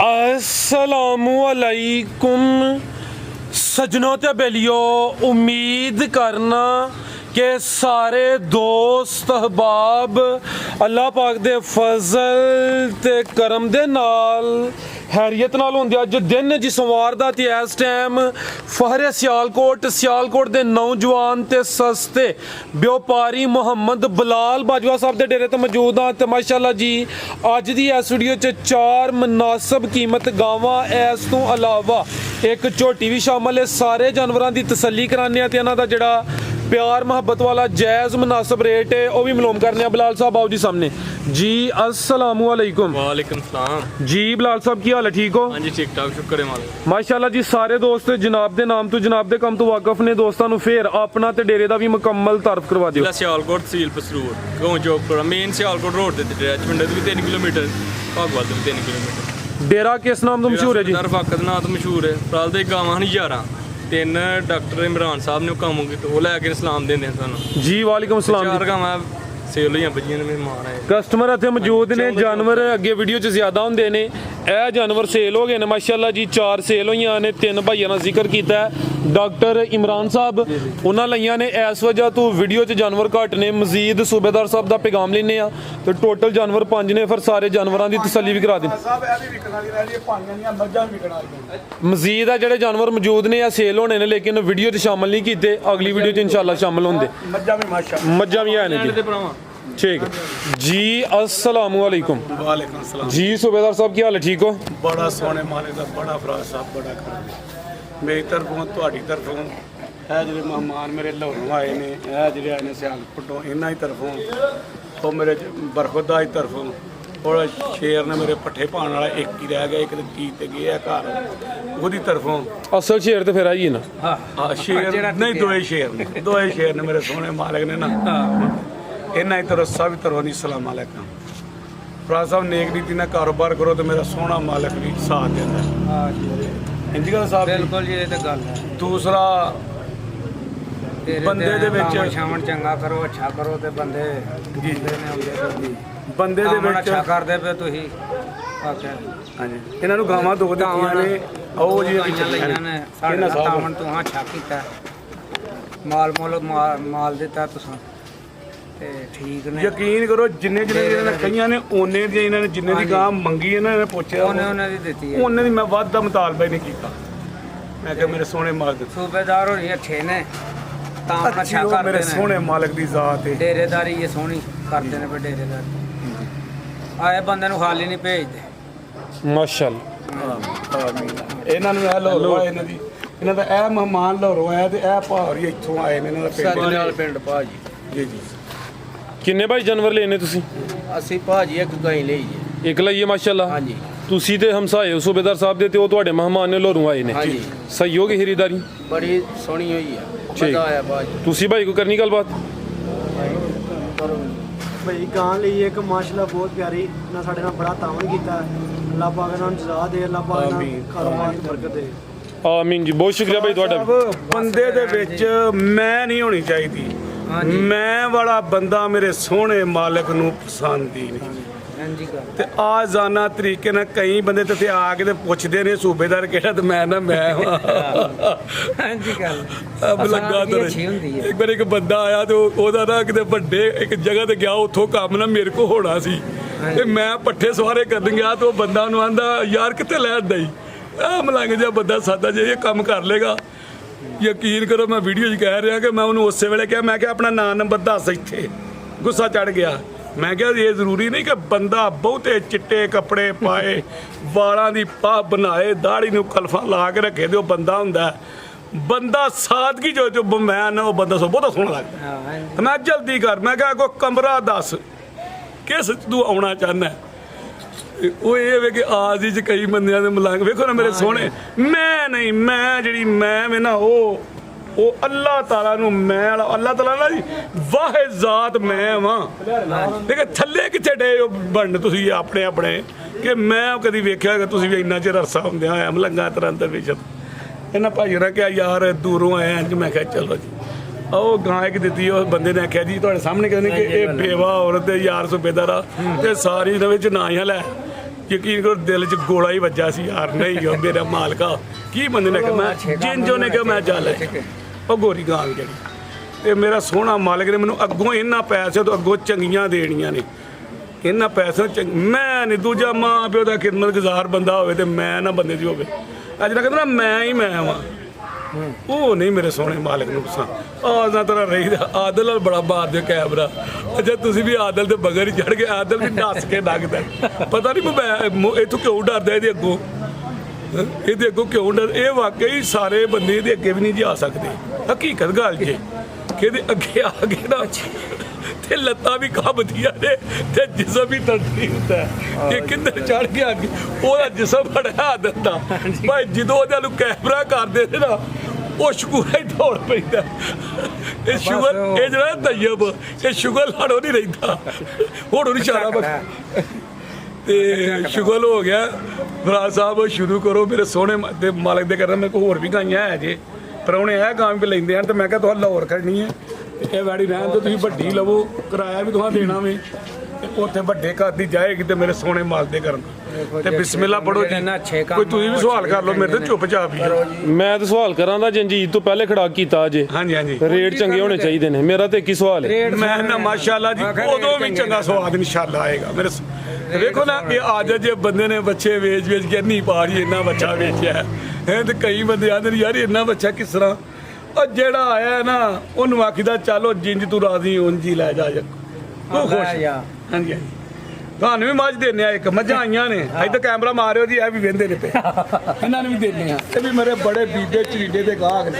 अस्सलामुअलैकुम सजनों ते बेलियो, उम्मीद करना कि सारे दोस्त अहबाब अल्लाह पाक दे फजल ते करम दे नाल हैरियत नाल होंदे। अज दिन जी सोमवार दा ते इस टाइम फहरे सियालकोट दे नौजवान ते सस्ते व्यापारी मोहम्मद बिलाल बाजवा साहब दे डेरे ते मौजूद हाँ। ते माशाअल्लाह जी अज दी इस वीडियो च 4 मुनासिब कीमत गावां, इस तो अलावा एक झोटी भी शामिल है। सारे जानवरों की तसल्ली कराने ते इन्हां दा जिहड़ा प्यार मुहब्बत वाला जायज़ मुनासिब रेट है वह भी मालूम करने। बिलाल साहब आओ जी सामने जी। अस्सलामुअलैकुम। वालेकुम सलाम जी। बिलाल साहब की हाल है, ठीक हो? हाँ जी ठीक ठाक, शुक्र है मालिक। माशाअल्लाह जी सारे दोस्त जनाब दे नाम तो जनाब दे कम तो वाकफ ने। दोस्तों नूं फिर अपना ते डेरे दा भी मुकम्मल तारफ करवा दिओ। सियालकोट तहसील पसरूर गांव चौकपुरा मेन सियालकोट रोड ते पिंड भी 3 किलोमीटर, भागवाल भी 3 किलोमीटर। डेरा किस नाम तो मशहूर है जी? फाकत नाम तो मशहूर है। प्राल दे गावां हन 11 3 डॉक्टर इमरान साहब ने काम कीते, वो लैके सलाम देंदे सानू जी। वालेकुम सलाम। 4 गावां सेल होईयां बजियां ने, मेहमान आए कस्टमर इत्थे मौजूद ने। जानवर अगे वीडियो च ज्यादा होंदे ने, ਇਹ जानवर सेल हो गए ने माशाअल्लाह जी। 4 सेल होईयां ने। 3 भाइयों का जिक्र किया डॉक्टर इमरान साहब, उन्होंने लईयां ने। इस वजह तो वीडियो च जानवर घट ने। मजीद सूबेदार साहब का पैगाम लेने तो टोटल जानवर 5 ने। फिर सारे जानवरों की तसल्ली भी करा दें। मजीद है जोड़े जानवर मौजूद ने या सेल होने ने, लेकिन वीडियो च शामिल नहीं किए। अगली वीडियो च इंशाल्लाह शामिल होंगे। मज्जा भी है जी, ठीक जी। अस्सलामुअलैकुम। वालेकुम सलाम जी। सूबेदार साहब की हाल है, ठीक हो? बड़ा सोने माले का बड़ा फराज साहब बड़ा खरा मेरी तरफों तुहाडी तरफों है जो मेहमान मेरे लाहौरों आए ने, है जो आए ने सियालकोटों, इन्हों की तरफों वो मेरे बरखुदा की तरफों और शेर ने मेरे पट्ठे पाने वाला एक ही रह गया, एक चीज ते गया घर उसकी तरफों। असल शेर तो फिर आई ना। हाँ शेर नहीं, दो शेर ने मेरे सोने मालिक ने ना। इन्हों की तरफ सब तरफों नहीं सलाम अलैकुम। फराज साहब नेक नीति ना कारोबार करो तो मेरा सोना मालिक भी साथ देता है। इंजी गल साहब बिल्कुल जी, ये तो गल है। दूसरा बंदे दे विच शामन चंगा करो, अच्छा करो ते बंदे जी बंदे दे विच अच्छा करदे पे तुही। ओके हां जी, इन्हां नूं गावां दो दित्तियां ने। ओ जी लईयां ने साडे तावन तूं हां अच्छा कीता, माल दिता तुसां ते ठीक ने। यकीन करो जिन्ने इन्हां कईयां ने ओने दी इन्हां ने जिन्ने दी गां मंगी इन्हां ने पुछया ओने दी दित्ती है। ओने दी मैं वध दा मुतालबा ही नहीं कीता। मैं कहा मेरे सोने मालिक सूबेदार होरी अच्छे ने तां अच्छा करदे मेरे ने। सोने मालिक दी जात है। डेरेदारी ये सोहनी करदे ने पे डेरेदारी। आए बंदे नूं खाली नहीं भेजदे माशाअल्लाह। आमीन। इन्हां नूं ए लाहौरों आए इन्हां दी इन्हां दा ए मेहमान लाहौरों आया ते ए भारी इत्थों आए ने। इन्हां दा सजनाल पिंड भाजी जी जी। किन्ने भाई जानवर लेने तुसी? ਅਸੀਂ ਭਾਜੀ ਇੱਕ ਗਾਈ ਲਈ ਜੀ। एक लाइए माशाअल्लाह। ਹਾਂਜੀ तुसी ते हमसाए हो सूबेदार साहब दे ते ਉਹ ਤੁਹਾਡੇ ਮਹਿਮਾਨ ਨੇ ਲੋਰੋਂ ਆਏ ਨੇ। ਹਾਂਜੀ सही हो गई खरीदारी? ਬੜੀ ਸੋਹਣੀ ਹੋਈ ਆ, ਮਜ਼ਾ ਆਇਆ ਭਾਜੀ। तुसी भाई को करनी गलबात? ਭਾਈ ਗਾਂ ਲਈ ਇੱਕ ਮਾਸ਼ਾਅੱਲਾ ਬਹੁਤ ਪਿਆਰੀ ਨਾ, ਸਾਡੇ ਨਾਲ ਬੜਾ ਤਾਵਨ ਕੀਤਾ। ਅੱਲਾਹ ਪਾਕ ਇਹਨਾਂ ਨੂੰ ਜਜ਼ਾ ਦੇ, ਅੱਲਾਹ ਪਾਕ ਇਹਨਾਂ ਨੂੰ ਕਾਰੋਬਾਰ ਦੀ ਬਰਕਤ ਦੇ। आमीन जी, बहुत शुक्रिया भाई ਤੁਹਾਡਾ ਵੀ। ਬੰਦੇ ਦੇ ਵਿੱਚ ਮੈਂ ਨਹੀਂ ਹੋਣੀ ਚਾਹੀਦੀ। ਮੈਂ ਵਾਲਾ ਬੰਦਾ ਮੇਰੇ ਸੋਹਣੇ ਮਾਲਕ ਨੂੰ ਪਸੰਦ ਹੀ ਨਹੀਂ। ਹਾਂਜੀ ਗੱਲ ਤੇ ਆਜ਼ਾਨਾ ਤਰੀਕੇ ਨਾਲ ਕਈ ਬੰਦੇ ਤੇ ਆ ਕੇ ਤੇ ਪੁੱਛਦੇ ਨੇ ਸੂਬੇਦਾਰ ਕਿਹੜਾ, ਤੇ ਮੈਂ ਨਾ ਮੈਂ ਹਾਂਜੀ ਗੱਲ ਅਬ ਲੱਗਾ ਤੇ ਅੱਛੀ ਹੁੰਦੀ ਹੈ। ਇੱਕ ਵਾਰ ਇੱਕ ਬੰਦਾ ਆਇਆ ਤੇ ਉਹਦਾ ਨਾ ਕਿਤੇ ਵੱਡੇ ਇੱਕ ਜਗ੍ਹਾ ਤੇ ਗਿਆ, ਉੱਥੋਂ ਕੰਮ ਨਾ ਮੇਰੇ ਕੋ ਹੋਣਾ ਸੀ ਤੇ ਮੈਂ ਪੱਠੇ ਸਵਾਰੇ ਕਰਨ ਗਿਆ ਤੇ ਉਹ ਬੰਦਾ ਉਹਨੂੰ ਆਂਦਾ ਯਾਰ ਕਿੱਥੇ ਲੈਣ ਦਈ ਆ ਮਲੰਗ ਜਿਹਾ ਬੰਦਾ ਸਾਦਾ ਜੇ ਇਹ ਕੰਮ ਕਰ ਲੇਗਾ। ਯਕੀਨ ਕਰੋ ਮੈਂ ਵੀਡੀਓ 'ਚ ਕਹਿ ਰਿਹਾ ਕਿ ਮੈਂ ਉਹਨੂੰ ਉਸੇ ਵੇਲੇ ਕਿਹਾ, ਮੈਂ ਕਿਹਾ ਆਪਣਾ ਨਾਂ ਨੰਬਰ ਦੱਸ। ਇੱਥੇ ਗੁੱਸਾ ਚੜ ਗਿਆ। ਮੈਂ ਕਿਹਾ ਇਹ ਜ਼ਰੂਰੀ ਨਹੀਂ ਕਿ ਬੰਦਾ ਬਹੁਤੇ ਚਿੱਟੇ ਕੱਪੜੇ ਪਾਏ, ਵਾਲਾਂ ਦੀ ਪਾਹ ਬਣਾਏ, ਦਾੜੀ ਨੂੰ ਕਲਫਾਂ ਲਾ ਕੇ ਰੱਖੇ ਤੇ ਉਹ ਬੰਦਾ ਹੁੰਦਾ। ਬੰਦਾ ਸਾਦਗੀ ਜੋ ਮੈਂ ਨਾ ਉਹ ਬੰਦਾ ਸੋ ਬਹੁਤ ਸੋਹਣਾ ਲੱਗਦਾ। ਤੇ ਮੈਂ ਜਲਦੀ ਕਰ, ਮੈਂ ਕਿਹਾ ਕੋਈ ਕਮਰਾ ਦੱਸ ਕਿਸ ਤੂੰ ਆਉਣਾ ਚਾਹੁੰਦਾ। ਉਹ ਇਹ ਵੇ ਕਿ ਆਜੀ 'ਚ ਕਈ ਬੰਦਿਆਂ ਦੇ ਮਲੰਗ ਵੇਖੋ ਨਾ ਮੇਰੇ ਸੋਹਣੇ। ਮੈਂ ਨਹੀਂ, ਮੈਂ ਜਿਹੜੀ ਮੈਂ ਵੇ ਨਾ ਉਹ ਅੱਲਾਹ ਤਾਲਾ ਨੂੰ ਮੈਂ ਅੱਲਾਹ ਤਾਲਾ ਨਾ ਜੀ ਵਾਹਿਦ ਜ਼ਾਤ ਮੈਂ ਵਾਂ। ਦੇਖੋ ਥੱਲੇ ਕਿੱਥੇ ਡੇ ਬਣ ਤੁਸੀਂ ਆਪਣੇ ਆਪਣੇ ਕਿ ਮੈਂ ਕਦੀ ਵੇਖਿਆ ਕਿ ਤੁਸੀਂ ਵੀ ਇੰਨਾ ਚਿਰ ਅਰਸਾ ਹੁੰਦਿਆਂ ਹੋਇਆ ਮਲੰਗਾ ਤਰ੍ਹਾਂ ਦੇ ਵਿੱਚ। ਇਹਨਾਂ ਭਾਈਆਂ ਨੇ ਕਿਹਾ ਯਾਰ ਦੂਰੋਂ ਆਏ ਹਾਂ। ਮੈਂ ਕਿਹਾ ਚਲੋ ਜੀ। ਉਹ ਗਾਂ ਇੱਕ ਦਿੱਤੀ, ਉਹ ਬੰਦੇ ਨੇ ਆਖਿਆ ਜੀ ਤੁਹਾਡੇ ਸਾਹਮਣੇ ਕਹਿੰਦੇ ਕਿ ਇਹ ਬੇਵਾ ਔਰਤ ਦੇ ਯਾਰ ਸੂਬੇਦਾਰ ਆ ਤੇ ਸਾਰੀ ਦੇ ਵਿੱਚ ਨਾ ਹੀ ਲੈ ਯਕੀਨ ਕਰੋ ਦਿਲ 'ਚ ਗੋਲਾ ਹੀ ਵੱਜਾ ਸੀ ਯਾਰ, ਨਹੀਂ ਓ ਮੇਰਾ ਮਾਲਕਾ ਕੀ ਬੰਦੇ ਨੇ ਕਿਹਾ, ਮੈਂ ਜਿੰਜੋ ਨੇ ਕਿਹਾ ਮੈਂ ਚੱਲ ਉਹ ਗੋਰੀ ਗਾਂ ਜਿਹੜੀ ਤੇ ਮੇਰਾ ਸੋਹਣਾ ਮਾਲਕ ਨੇ ਮੈਨੂੰ ਅੱਗੋਂ ਇਹਨਾਂ ਪੈਸੇ ਤੋਂ ਅੱਗੋਂ ਚੰਗੀਆਂ ਦੇਣੀਆਂ ਨੇ, ਇਹਨਾਂ ਪੈਸੇ ਮੈਂ ਨਹੀਂ ਦੂਜਾ ਮਾਂ ਪਿਓ ਦਾ ਖਿਦਮਤਗੁਜ਼ਾਰ ਬੰਦਾ ਹੋਵੇ ਤੇ ਮੈਂ ਨਾ ਬੰਦੇ ਦੀ ਹੋਵੇ। ਅੱਜ ਤੱਕ ਨਾ ਮੈਂ ਹੀ ਮੈਂ ਵਾਂ, ਉਹ ਨਹੀਂ ਮੇਰੇ ਸੋਹਣੇ ਮਾਲਕ ਨੂੰ ਪਸੰਦ। ਆਹ ਤਰ੍ਹਾਂ ਰਹੀਦਾ ਆਦਲ ਨਾਲ ਬੜਾ ਮਾਰਦੇ ਕੈਮਰਾ। ਅੱਛਾ ਤੁਸੀਂ ਵੀ ਆਦਲ ਦੇ ਬਗਰ ਹੀ ਚੜ ਗਏ, ਆਦਲ ਵੀ ਨੱਸ ਕੇ ਲੱਗਦਾ, ਪਤਾ ਨਹੀਂ ਮੈਂ ਇੱਥੋਂ ਕਿਉਂ ਡਰਦਾ ਇਹਦੇ ਅੱਗੋਂ, ਇਹਦੇ ਅੱਗੋਂ ਕਿਉਂ ਡਰ। ਇਹ ਵਾਕਈ ਸਾਰੇ ਬੰਦੇ ਇਹਦੇ ਅੱਗੇ ਵੀ ਨਹੀਂ ਜਾ ਸਕਦੇ, ਹਕੀਕਤ ਗੱਲ ਜੇ ਕਿ ਇਹਦੇ ਅੱਗੇ ਆ ਗਏ ਨਾ ਤੇ ਲੱਤਾਂ ਵੀ ਕੰਬਦੀਆਂ ਨੇ ਤੇ ਜਿਸਮ ਵੀ ਤੜਫੀ ਹੁੰਦਾ ਕਿ ਕਿੱਧਰ ਚੜ ਗਿਆ ਅੱਗੇ। ਉਹਦਾ ਜਿਸਮ ਬੜਾ ਆਦਤ ਦਾ ਭਾਈ, ਜਦੋਂ ਉਹਦੇ ਨੂੰ ਕੈਮਰਾ ਕਰਦੇ ਨੇ ਨਾ ਉਹ ਸ਼ੁਗਰ ਹੀ ਦੌੜ ਪੈਂਦਾ। ਇਹ ਸ਼ੁਗਰ ਇਹ ਜਿਹੜਾ ਤੈਯਬ ਇਹ ਸ਼ੁਗਰ ਲੜੋ ਨਹੀਂ ਰਹਿੰਦਾ, ਹੁਣ ਉਹਨੂੰ ਇਸ਼ਾਰਾ ਬਸ ਤੇ ਸ਼ੁਗਰ ਹੋ ਗਿਆ। ਭਰਾ ਸਾਹਿਬ ਸ਼ੁਰੂ ਕਰੋ ਮੇਰੇ ਸੋਹਣੇ ਦੇ ਮਾਲਕ ਦੇ ਕਰਨਾ। ਮੇਰੇ ਕੋਲ ਹੋਰ ਵੀ ਗਾਈਆਂ ਹੈ ਜੇ ਪਰਾਉਣੇ ਇਹ ਗਾਂ ਵੀ ਲੈਂਦੇ ਹਨ ਤੇ ਮੈਂ ਕਿਹਾ ਤੁਹਾਨੂੰ ਲਾਹੌਰ ਖੜਨੀ ਹੈ ਇਹ ਵੈੜੀ ਰਹਿਣ ਤੋਂ ਤੁਸੀਂ ਵੱਡੀ ਲਵੋ, ਕਿਰਾਇਆ ਵੀ ਤੁਹਾਨੂੰ ਦੇਣਾ ਵੇ ਤੇ ਉੱਥੇ ਵੱਡੇ ਘਰ ਦੀ ਜਾਏਗੀ ਤੇ ਮੇਰੇ ਸੋਹਣੇ ਮਾਲ ਦੇ ਕਰਨ ਤੇ ਬਿਸਮਿਲ੍ਲਾ ਪੜੋ ਜੀ। ਕੋਈ ਤੁਸੀਂ ਵੀ ਸਵਾਲ ਕਰ ਲਓ ਮੇਰੇ ਤੇ ਚੁੱਪਚਾਪ ਹੀ। ਮੈਂ ਤਾਂ ਸਵਾਲ ਕਰਾਂ ਦਾ ਜੰਜੀਤ ਤੋਂ ਪਹਿਲੇ ਖੜਾ ਕੀਤਾ ਅਜੇ। ਹਾਂਜੀ ਹਾਂਜੀ ਰੇਟ ਚੰਗੇ ਹੋਣੇ ਚਾਹੀਦੇ ਨੇ, ਮੇਰਾ ਤੇ ਇੱਕ ਹੀ ਸਵਾਲ ਹੈ। ਮੈਂ ਨਾ ਮਾਸ਼ਾਅੱਲਾ ਜੀ ਉਦੋਂ ਵੀ ਚੰਗਾ ਸਵਾਦ ਇਨਸ਼ਾਅੱਲਾ ਆਏਗਾ ਮੇਰੇ। ਵੇਖੋ ਨਾ ਇਹ ਆਦਤ ਜੇ ਬੰਦੇ ਨੇ ਬੱਚੇ ਵੇਚ ਕੇ ਨਹੀਂ ਪਾੜੀ ਇੰਨਾ ਬੱਚਾ ਵੇਚਿਆ ਹੈ ਤੇ ਕਈ ਬੰਦੇ ਆਂਦੇ ਨੇ ਯਾਰ ਇੰਨਾ ਬੱਚਾ ਕਿਸ ਤਰ੍ਹਾਂ। ਉਹ ਜਿਹੜਾ ਆਇਆ ਨਾ ਉਹਨੂੰ ਆਖੀਦਾ ਚਲੋ ਜਿੰਜ ਤੂੰ ਰਾਜ਼ੀ ਉਂਝ ਹੀ ਲੈ ਜਾ ਉਹ ਖੁਸ਼। ਹਾਂਜੀ ਹਾਂਜੀ ਤੁਹਾਨੂੰ ਵੀ ਮੱਝ ਦਿੰਦੇ ਆ, ਇੱਕ ਮੱਝਾਂ ਆਈਆਂ ਨੇ ਇੱਧਰ ਕੈਮਰਾ ਮਾਰਿਓ ਜੀ, ਇਹ ਵੀ ਵਹਿੰਦੇ ਨੇ ਪਏ ਇਹਨਾਂ ਨੂੰ ਵੀ ਦਿੰਦੇ ਆ। ਇਹ ਵੀ ਮੇਰੇ ਬੜੇ ਬੀਬੇ ਚਰੀਡੇ ਦੇ ਗਾਹਕ ਨੇ।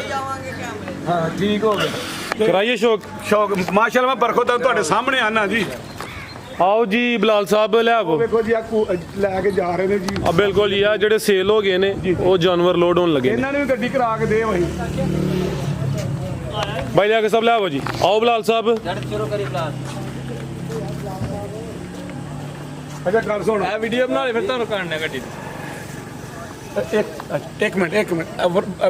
ਹਾਂ ਠੀਕ ਹੋ ਗਿਆ, ਕਰਾਈਏ ਸ਼ੌਕ ਸ਼ੌਕ ਮਾਸ਼ਾਅੱਲਾ। ਮੈਂ ਬਰਖੋ ਤਾਂ ਤੁਹਾਡੇ ਸਾਹਮਣੇ ਆਨਾ ਜੀ। ਆਓ ਜੀ ਬਲਾਲ ਸਾਹਿਬ ਲੈ ਆਵੋ। ਵੇਖੋ ਜੀ ਆ ਲੈ ਕੇ ਜਾ ਰਹੇ ਨੇ ਜੀ। ਆ ਬਿਲਕੁਲ ਜੀ, ਆ ਜਿਹੜੇ ਸੇਲ ਹੋ ਗਏ ਨੇ ਉਹ ਜਾਨਵਰ ਲੋਡ ਹੋਣ ਲੱਗੇ ਨੇ। ਇਹਨਾਂ ਨੇ ਵੀ ਗੱਡੀ ਕਰਾ ਕੇ ਦੇ ਭਾਈ ਭਾਈ ਲੈ ਕੇ ਸਭ ਲੈ ਆਵੋ ਜੀ। ਆਓ ਬਲਾਲ ਸਾਹਿਬ। ਅੱਛਾ ਕਰ ਸੁਣ ਇਹ ਵੀਡੀਓ ਬਣਾ ਲੈ ਫਿਰ ਤੁਹਾਨੂੰ ਕਰਨਾ ਗੱਡੀ ਦੀ। ਇੱਕ ਮਿੰਟ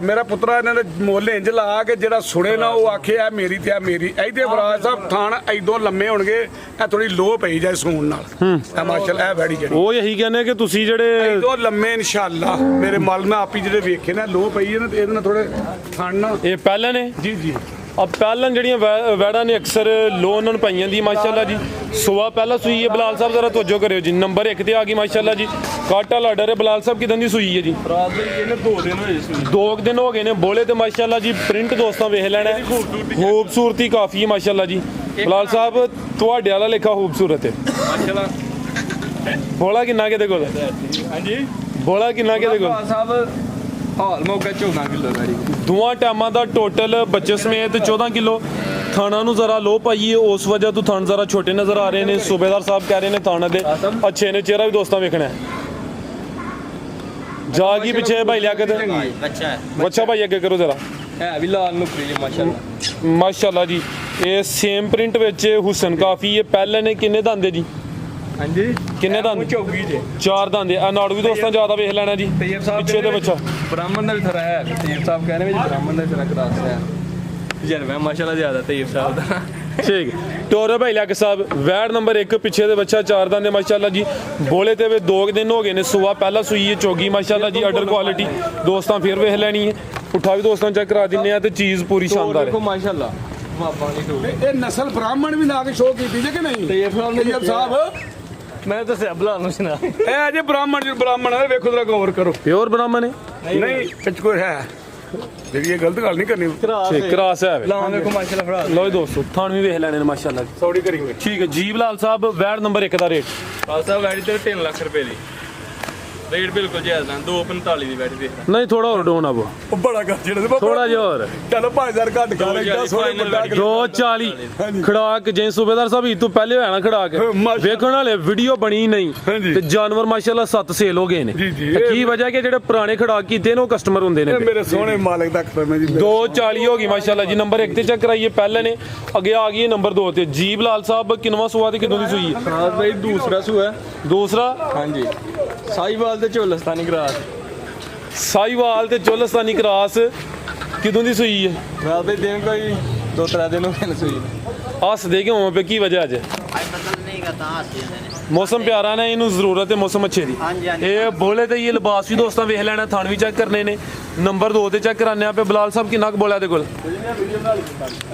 ਮੇਰਾ ਪੁੱਤਰਾ ਇਹਨਾਂ ਦੇ ਮੁੱਲ ਇੰਜ ਲਾ ਕੇ ਜਿਹੜਾ ਸੁਣੇ ਨਾ ਉਹ ਆਖੇ ਆ ਮੇਰੀ ਤੇ ਆ ਮੇਰੀ। ਇਹਦੇ ਫਰਾਜ ਸਾਹਿਬ ਥਾਣ ਐਦੋਂ ਲੰਮੇ ਹੋਣਗੇ, ਇਹ ਥੋੜੀ ਲੋ ਪਈ ਜਾਏ ਸੂਣ ਨਾਲ। ਇਹ ਮਾਸ਼ਾਅੱਲਾ ਇਹ ਵੈੜੀ ਜਿਹੜੀ ਉਹ ਇਹੀ ਕਹਿੰਦੇ ਕਿ ਤੁਸੀਂ ਜਿਹੜੇ ਐਦੋਂ ਲੰਮੇ ਇਨਸ਼ਾਅੱਲਾ ਮੇਰੇ ਮਲ ਮੈਂ ਆਪੀ ਜਿਹੜੇ ਵੇਖੇ ਨਾ ਲੋ ਪਈ ਹੈ ਨਾ ਤੇ ਇਹਦੇ ਨਾਲ ਥੋੜੇ ਥਾਣ ਨਾ ਇਹ ਪਹਿਲਾਂ ਨੇ ਜੀ ਜੀ ਆ ਪਹਿਲਾਂ ਜਿਹੜੀਆਂ ਵੈੜਾਂ ਨੇ ਅਕਸਰ ਲੋ ਉਹਨਾਂ ਨੂੰ ਪਾਈਆਂ ਦੀ ਮਾਸ਼ਾਅੱਲਾ ਜੀ। ਸੁਬਾ ਪਹਿਲਾਂ ਸੂਈ ਹੈ ਬਲਾਲ ਸਾਹਿਬ, ਜ਼ਰਾ ਤਵੱਜੋ ਕਰਿਓ ਜੀ। ਨੰਬਰ 1 ਤੇ ਆ ਗਈ ਮਾਸ਼ਾਅੱਲਾ ਜੀ। ਕਾਟਾ ਲਾਡਰ ਹੈ ਬਲਾਲ ਸਾਹਿਬ, ਕਿਦਾਂ ਦੀ ਸੂਈ ਹੈ ਜੀ? ਰਾਤ ਦੇ ਇਹਨੇ 2 ਦਿਨ ਹੋਏ ਸੀ। 2 ਦਿਨ ਹੋ ਗਏ ਨੇ ਬੋਲੇ ਤੇ ਮਾਸ਼ਾਅੱਲਾ ਜੀ। ਪ੍ਰਿੰਟ ਦੋਸਤਾਂ ਵੇਖ ਲੈਣਾ, ਖੂਬਸੂਰਤੀ ਕਾਫੀ ਹੈ ਮਾਸ਼ਾਅੱਲਾ ਜੀ। ਬਲਾਲ ਸਾਹਿਬ ਤੁਹਾਡੇ ਵਾਲਾ ਲੇਖਾ ਖੂਬਸੂਰਤ ਹੈ ਮਾਸ਼ਾਅੱਲਾ। ਬੋਲਾ ਕਿੰਨਾ ਕਿਤੇ ਕੋਲ? ਹਾਂਜੀ ਬੋਲਾ ਕਿੰਨਾ ਕਿਤੇ ਕੋਲ? ਸਾਹਿਬ ਹਾਲ ਮੌਕਾ 14 ਕਿਲੋ ਗਾੜੀ। ਦੋਵਾਂ ਟਾਈਮਾਂ ਦਾ ਟੋਟਲ ਬੱਚੇ ਸਮੇਤ 14 ਕਿਲੋ। ਥਾਣਾ ਨੂੰ ਜ਼ਰਾ ਲੋ ਪਾਈਏ, ਉਸ ਵਜ੍ਹਾ ਤੋਂ ਥਣ ਜ਼ਰਾ ਛੋਟੇ ਨਜ਼ਰ ਆ ਰਹੇ ਨੇ। ਸੂਬੇਦਾਰ ਸਾਹਿਬ ਕਹਿ ਰਹੇ ਨੇ ਥਾਣਾ ਦੇ ਅੱਛੇ ਨੇ, ਚਿਹਰਾ ਵੀ ਦੋਸਤਾਂ ਵੇਖਣਾ ਜਾ ਗਈ ਪਿੱਛੇ ਭਾਈ ਲਿਆ ਕੇ ਬੱਚਾ ਭਾਈ ਅੱਗੇ ਕਰੋ ਜ਼ਰਾ। ਹੈ ਵੀ ਲਾਲ ਨੁਕਰੀ ਜੀ ਮਾਸ਼ਾਅੱਲਾ। ਮਾਸ਼ਾਅੱਲਾ ਜੀ। ਇਹ ਸੇਮ ਪ੍ਰਿੰਟ ਵਿੱਚ ਹੁਸਨ ਕਾਫੀ ਹੈ। ਪਹਿਲੇ ਨੇ ਕਿੰਨੇ ਦੰਦੇ ਜੀ? ਹਾਂਜੀ ਕਿੰਨੇ ਦੰਦ? ਚੌਗੀ ਜੇ 4 ਦੰਦ ਆ। ਨਾੜ ਵੀ ਦੋਸਤਾਂ ਜ਼ਿਆਦਾ ਵੇਖ ਲੈਣਾ ਜੀ। ਤੇਬ ਸਾਹਿਬ ਪਿੱਛੇ ਦੇ ਬੱਚਾ ਬ੍ਰਾਹਮਣ ਦਾ ਵੀ ਥਰਾ ਹੈ। ਤੇਬ ਸਾਹਿਬ ਕਹਿੰਦੇ ਵਿੱਚ ਬ੍ਰਾਹਮਣ ਦਾ ਵੀ ਥਰਾ ਕਰਾਸ ਹੈ ਯਾਰ। ਮੈਂ ਮਾਸ਼ਾਅੱਲਾ ਜ਼ਿਆਦਾ ਤੇਬ ਸਾਹਿਬ ਦਾ ਠੀਕ। ਟੋਰੇ ਭਾਈ ਲੱਕ ਸਾਹਿਬ ਵੈੜ ਨੰਬਰ 1 ਪਿੱਛੇ ਦੇ ਬੱਚਾ 4 ਦੰਦ ਮਾਸ਼ਾਅੱਲਾ ਜੀ। ਬੋਲੇ ਤੇ ਵੇ 2 ਦਿਨ ਹੋ ਗਏ ਨੇ। ਸੁਬਾ ਪਹਿਲਾਂ ਸੂਈ ਹੈ ਚੋਗੀ ਮਾਸ਼ਾਅੱਲਾ ਜੀ। ਆਰਡਰ ਕੁਆਲਿਟੀ ਦੋਸਤਾਂ ਫਿਰ ਵੇਖ ਲੈਣੀ ਹੈ। ਪੁੱਠਾ ਵੀ ਦੋਸਤਾਂ ਚੈੱਕ ਕਰਾ ਦਿੰਨੇ ਆ ਤੇ ਚੀਜ਼ ਪੂਰੀ ਸ਼ਾਨਦਾਰ ਦੇਖੋ ਹੈ ਮਾਸ਼ਾਅੱਲਾ। ਮਾਪਾਂ ਦੀ ਟੋਰ ਇਹ ਨਸਲ ਬ੍ਰਾਹਮਣ ਵੀ ਲਾ ਕੇ ਸ਼ੋਅ ਕੀਤੀ ਜੇ ਕਿ ਨਹੀਂ? ਤੇਬ ਸਾਹਿਬ ਮੈਂ ਦੱਸਿਆ ਬਲਾਲ ਨੂੰ ਸੁਣਾ। ਇਹ ਜੇ ਬ੍ਰਾਹਮਣ ਹੈ, ਵੇਖੋ ਜਰਾ ਗੌਰ ਕਰੋ। ਪਿਓਰ ਬ੍ਰਾਹਮਣ ਹੈ ਨਹੀਂ ਵਿੱਚ ਕੋਈ ਹੈ ਜਿਹੜੀ ਇਹ ਗਲਤ ਗੱਲ ਨਹੀਂ ਕਰਨੀ। ਠੀਕ ਕਰਾਸ ਹੈ। ਲਾਉਂ ਦੇਖੋ ਮਾਸ਼ਾਅੱਲਾ ਫੜਾ ਲੋ ਜੀ ਦੋਸਤੋ ਥਾਣ ਵੀ ਵੇਖ ਲੈਣੇ ਨੇ ਮਾਸ਼ਾਅੱਲਾ ਜੀ। ਸੌੜੀ ਕਰੀ ਹੋਈ। ਠੀਕ ਹੈ ਜੀ ਬਲਾਲ ਸਾਹਿਬ ਵੈੜ ਨੰਬਰ 1 ਦਾ ਰੇਟ? ਸਾਹਿਬ ਵੈਡੀ ਤੇ 3 ਲੱਖ ਰੁਪਏ ਦੀ ਰੇਟ ਬਿਲਕੁਲ ਜਾਇਜ਼ ਹੈ। 245 ਦੀ ਵੈਡੀ ਦੇਖ ਨਹੀਂ ਥੋੜਾ ਹੋਰ ਡੋਨ ਆਵੋ, ਉਹ ਬੜਾ ਕਰ ਜਿਹੜਾ ਥੋੜਾ ਜਿਹਾ ਹੋਰ। ਚਲੋ 5000 ਘੱਟ ਕਰ ਲੈਂਦਾ ਸੋਹਣੇ ਵੱਡਾ 240 ਖੜਾਕ ਜੇ ਸੂਬੇਦਾਰ ਸਾਹਿਬ ਇਹ ਤੋਂ ਪਹਿਲੇ ਹੋਇਆ ਨਾ ਖੜਾਕ ਵੇਖਣ ਵਾਲੇ ਵੀਡੀਓ ਬਣੀ ਨਹੀਂ ਤੇ ਜਾਨਵਰ ਮਾਸ਼ਾਅੱਲਾ 7 ਸੇਲ ਹੋ ਗਏ ਨੇ। ਤੇ ਕੀ ਵਜ੍ਹਾ ਕਿ ਜਿਹੜੇ ਪੁਰਾਣੇ ਖੜਾਕ ਕੀਤੇ ਨੇ ਉਹ ਕਸਟਮਰ ਹੁੰਦੇ ਨੇ। ਮੇਰੇ ਸੋਹਣੇ ਮਾਲਕ ਦਾ ਖਤਮ ਹੈ ਜੀ। 240 ਹੋ ਗਈ ਮਾਸ਼ਾਅੱਲਾ ਜੀ। ਨੰਬਰ 1 ਤੇ ਚੈੱਕ ਕਰਾਈਏ ਪਹਿਲੇ ਨੇ, ਅੱਗੇ ਆ ਗਈ ਹੈ ਨੰਬਰ 2 ਤੇ। ਜੀ ਬਲਾਲ ਸਾਹਿਬ ਕਿੰਨਵਾਂ ਸੂਆ ਤੇ ਕਿਦੋਂ ਦੀ ਸੂਈ ਹੈ? ਰਾਤ ਬਈ ਦੂਸਰਾ ਸੂਆ। ਦੂਸਰਾ ਹਾਂਜੀ ਸਾਈਵਾਲ ਤੇ ਝੋਲਸਤਾਨੀ ਕਰਾਸ। ਸਾਈਵਾਲ ਤੇ ਚੋਲਸਤਾਨੀ ਕਰਾਸ ਕਿਦੋਂ ਦੀ ਸੂਈ ਹੈ? ਰਾਤ ਦੇ ਦਿਨ ਕੋਈ 2-3 ਦਿਨ ਹੋ ਗਏ ਨੇ ਸੂਈ। ਹੱਸ ਦੇ ਕਿਉਂ ਪਏ, ਕੀ ਵਜ੍ਹਾ ਅੱਜ? ਬਦਲ ਨਹੀਂ ਕਰਤਾ ਹੱਥ ਜਾਂਦੇ ਨੇ। ਮੌਸਮ ਪਿਆਰਾ ਨੇ, ਇਹਨੂੰ ਜ਼ਰੂਰਤ ਹੈ ਮੌਸਮ ਅੱਛੇ ਦੀ। ਇਹ ਬੋਲੇ ਤੇ ਇਹ ਲਿਬਾਸ ਵੀ ਦੋਸਤਾਂ ਵੇਖ ਲੈਣਾ, ਥਣ ਵੀ ਚੈੱਕ ਕਰਨੇ ਨੇ। ਨੰਬਰ 2 ਤੇ ਚੈੱਕ ਕਰਾਨੇ ਆ ਪੇ ਬਲਾਲ ਸਾਹਿਬ ਕਿੰਨਾ ਕੁ ਬੋਲਿਆ ਦੇ ਕੋਲ।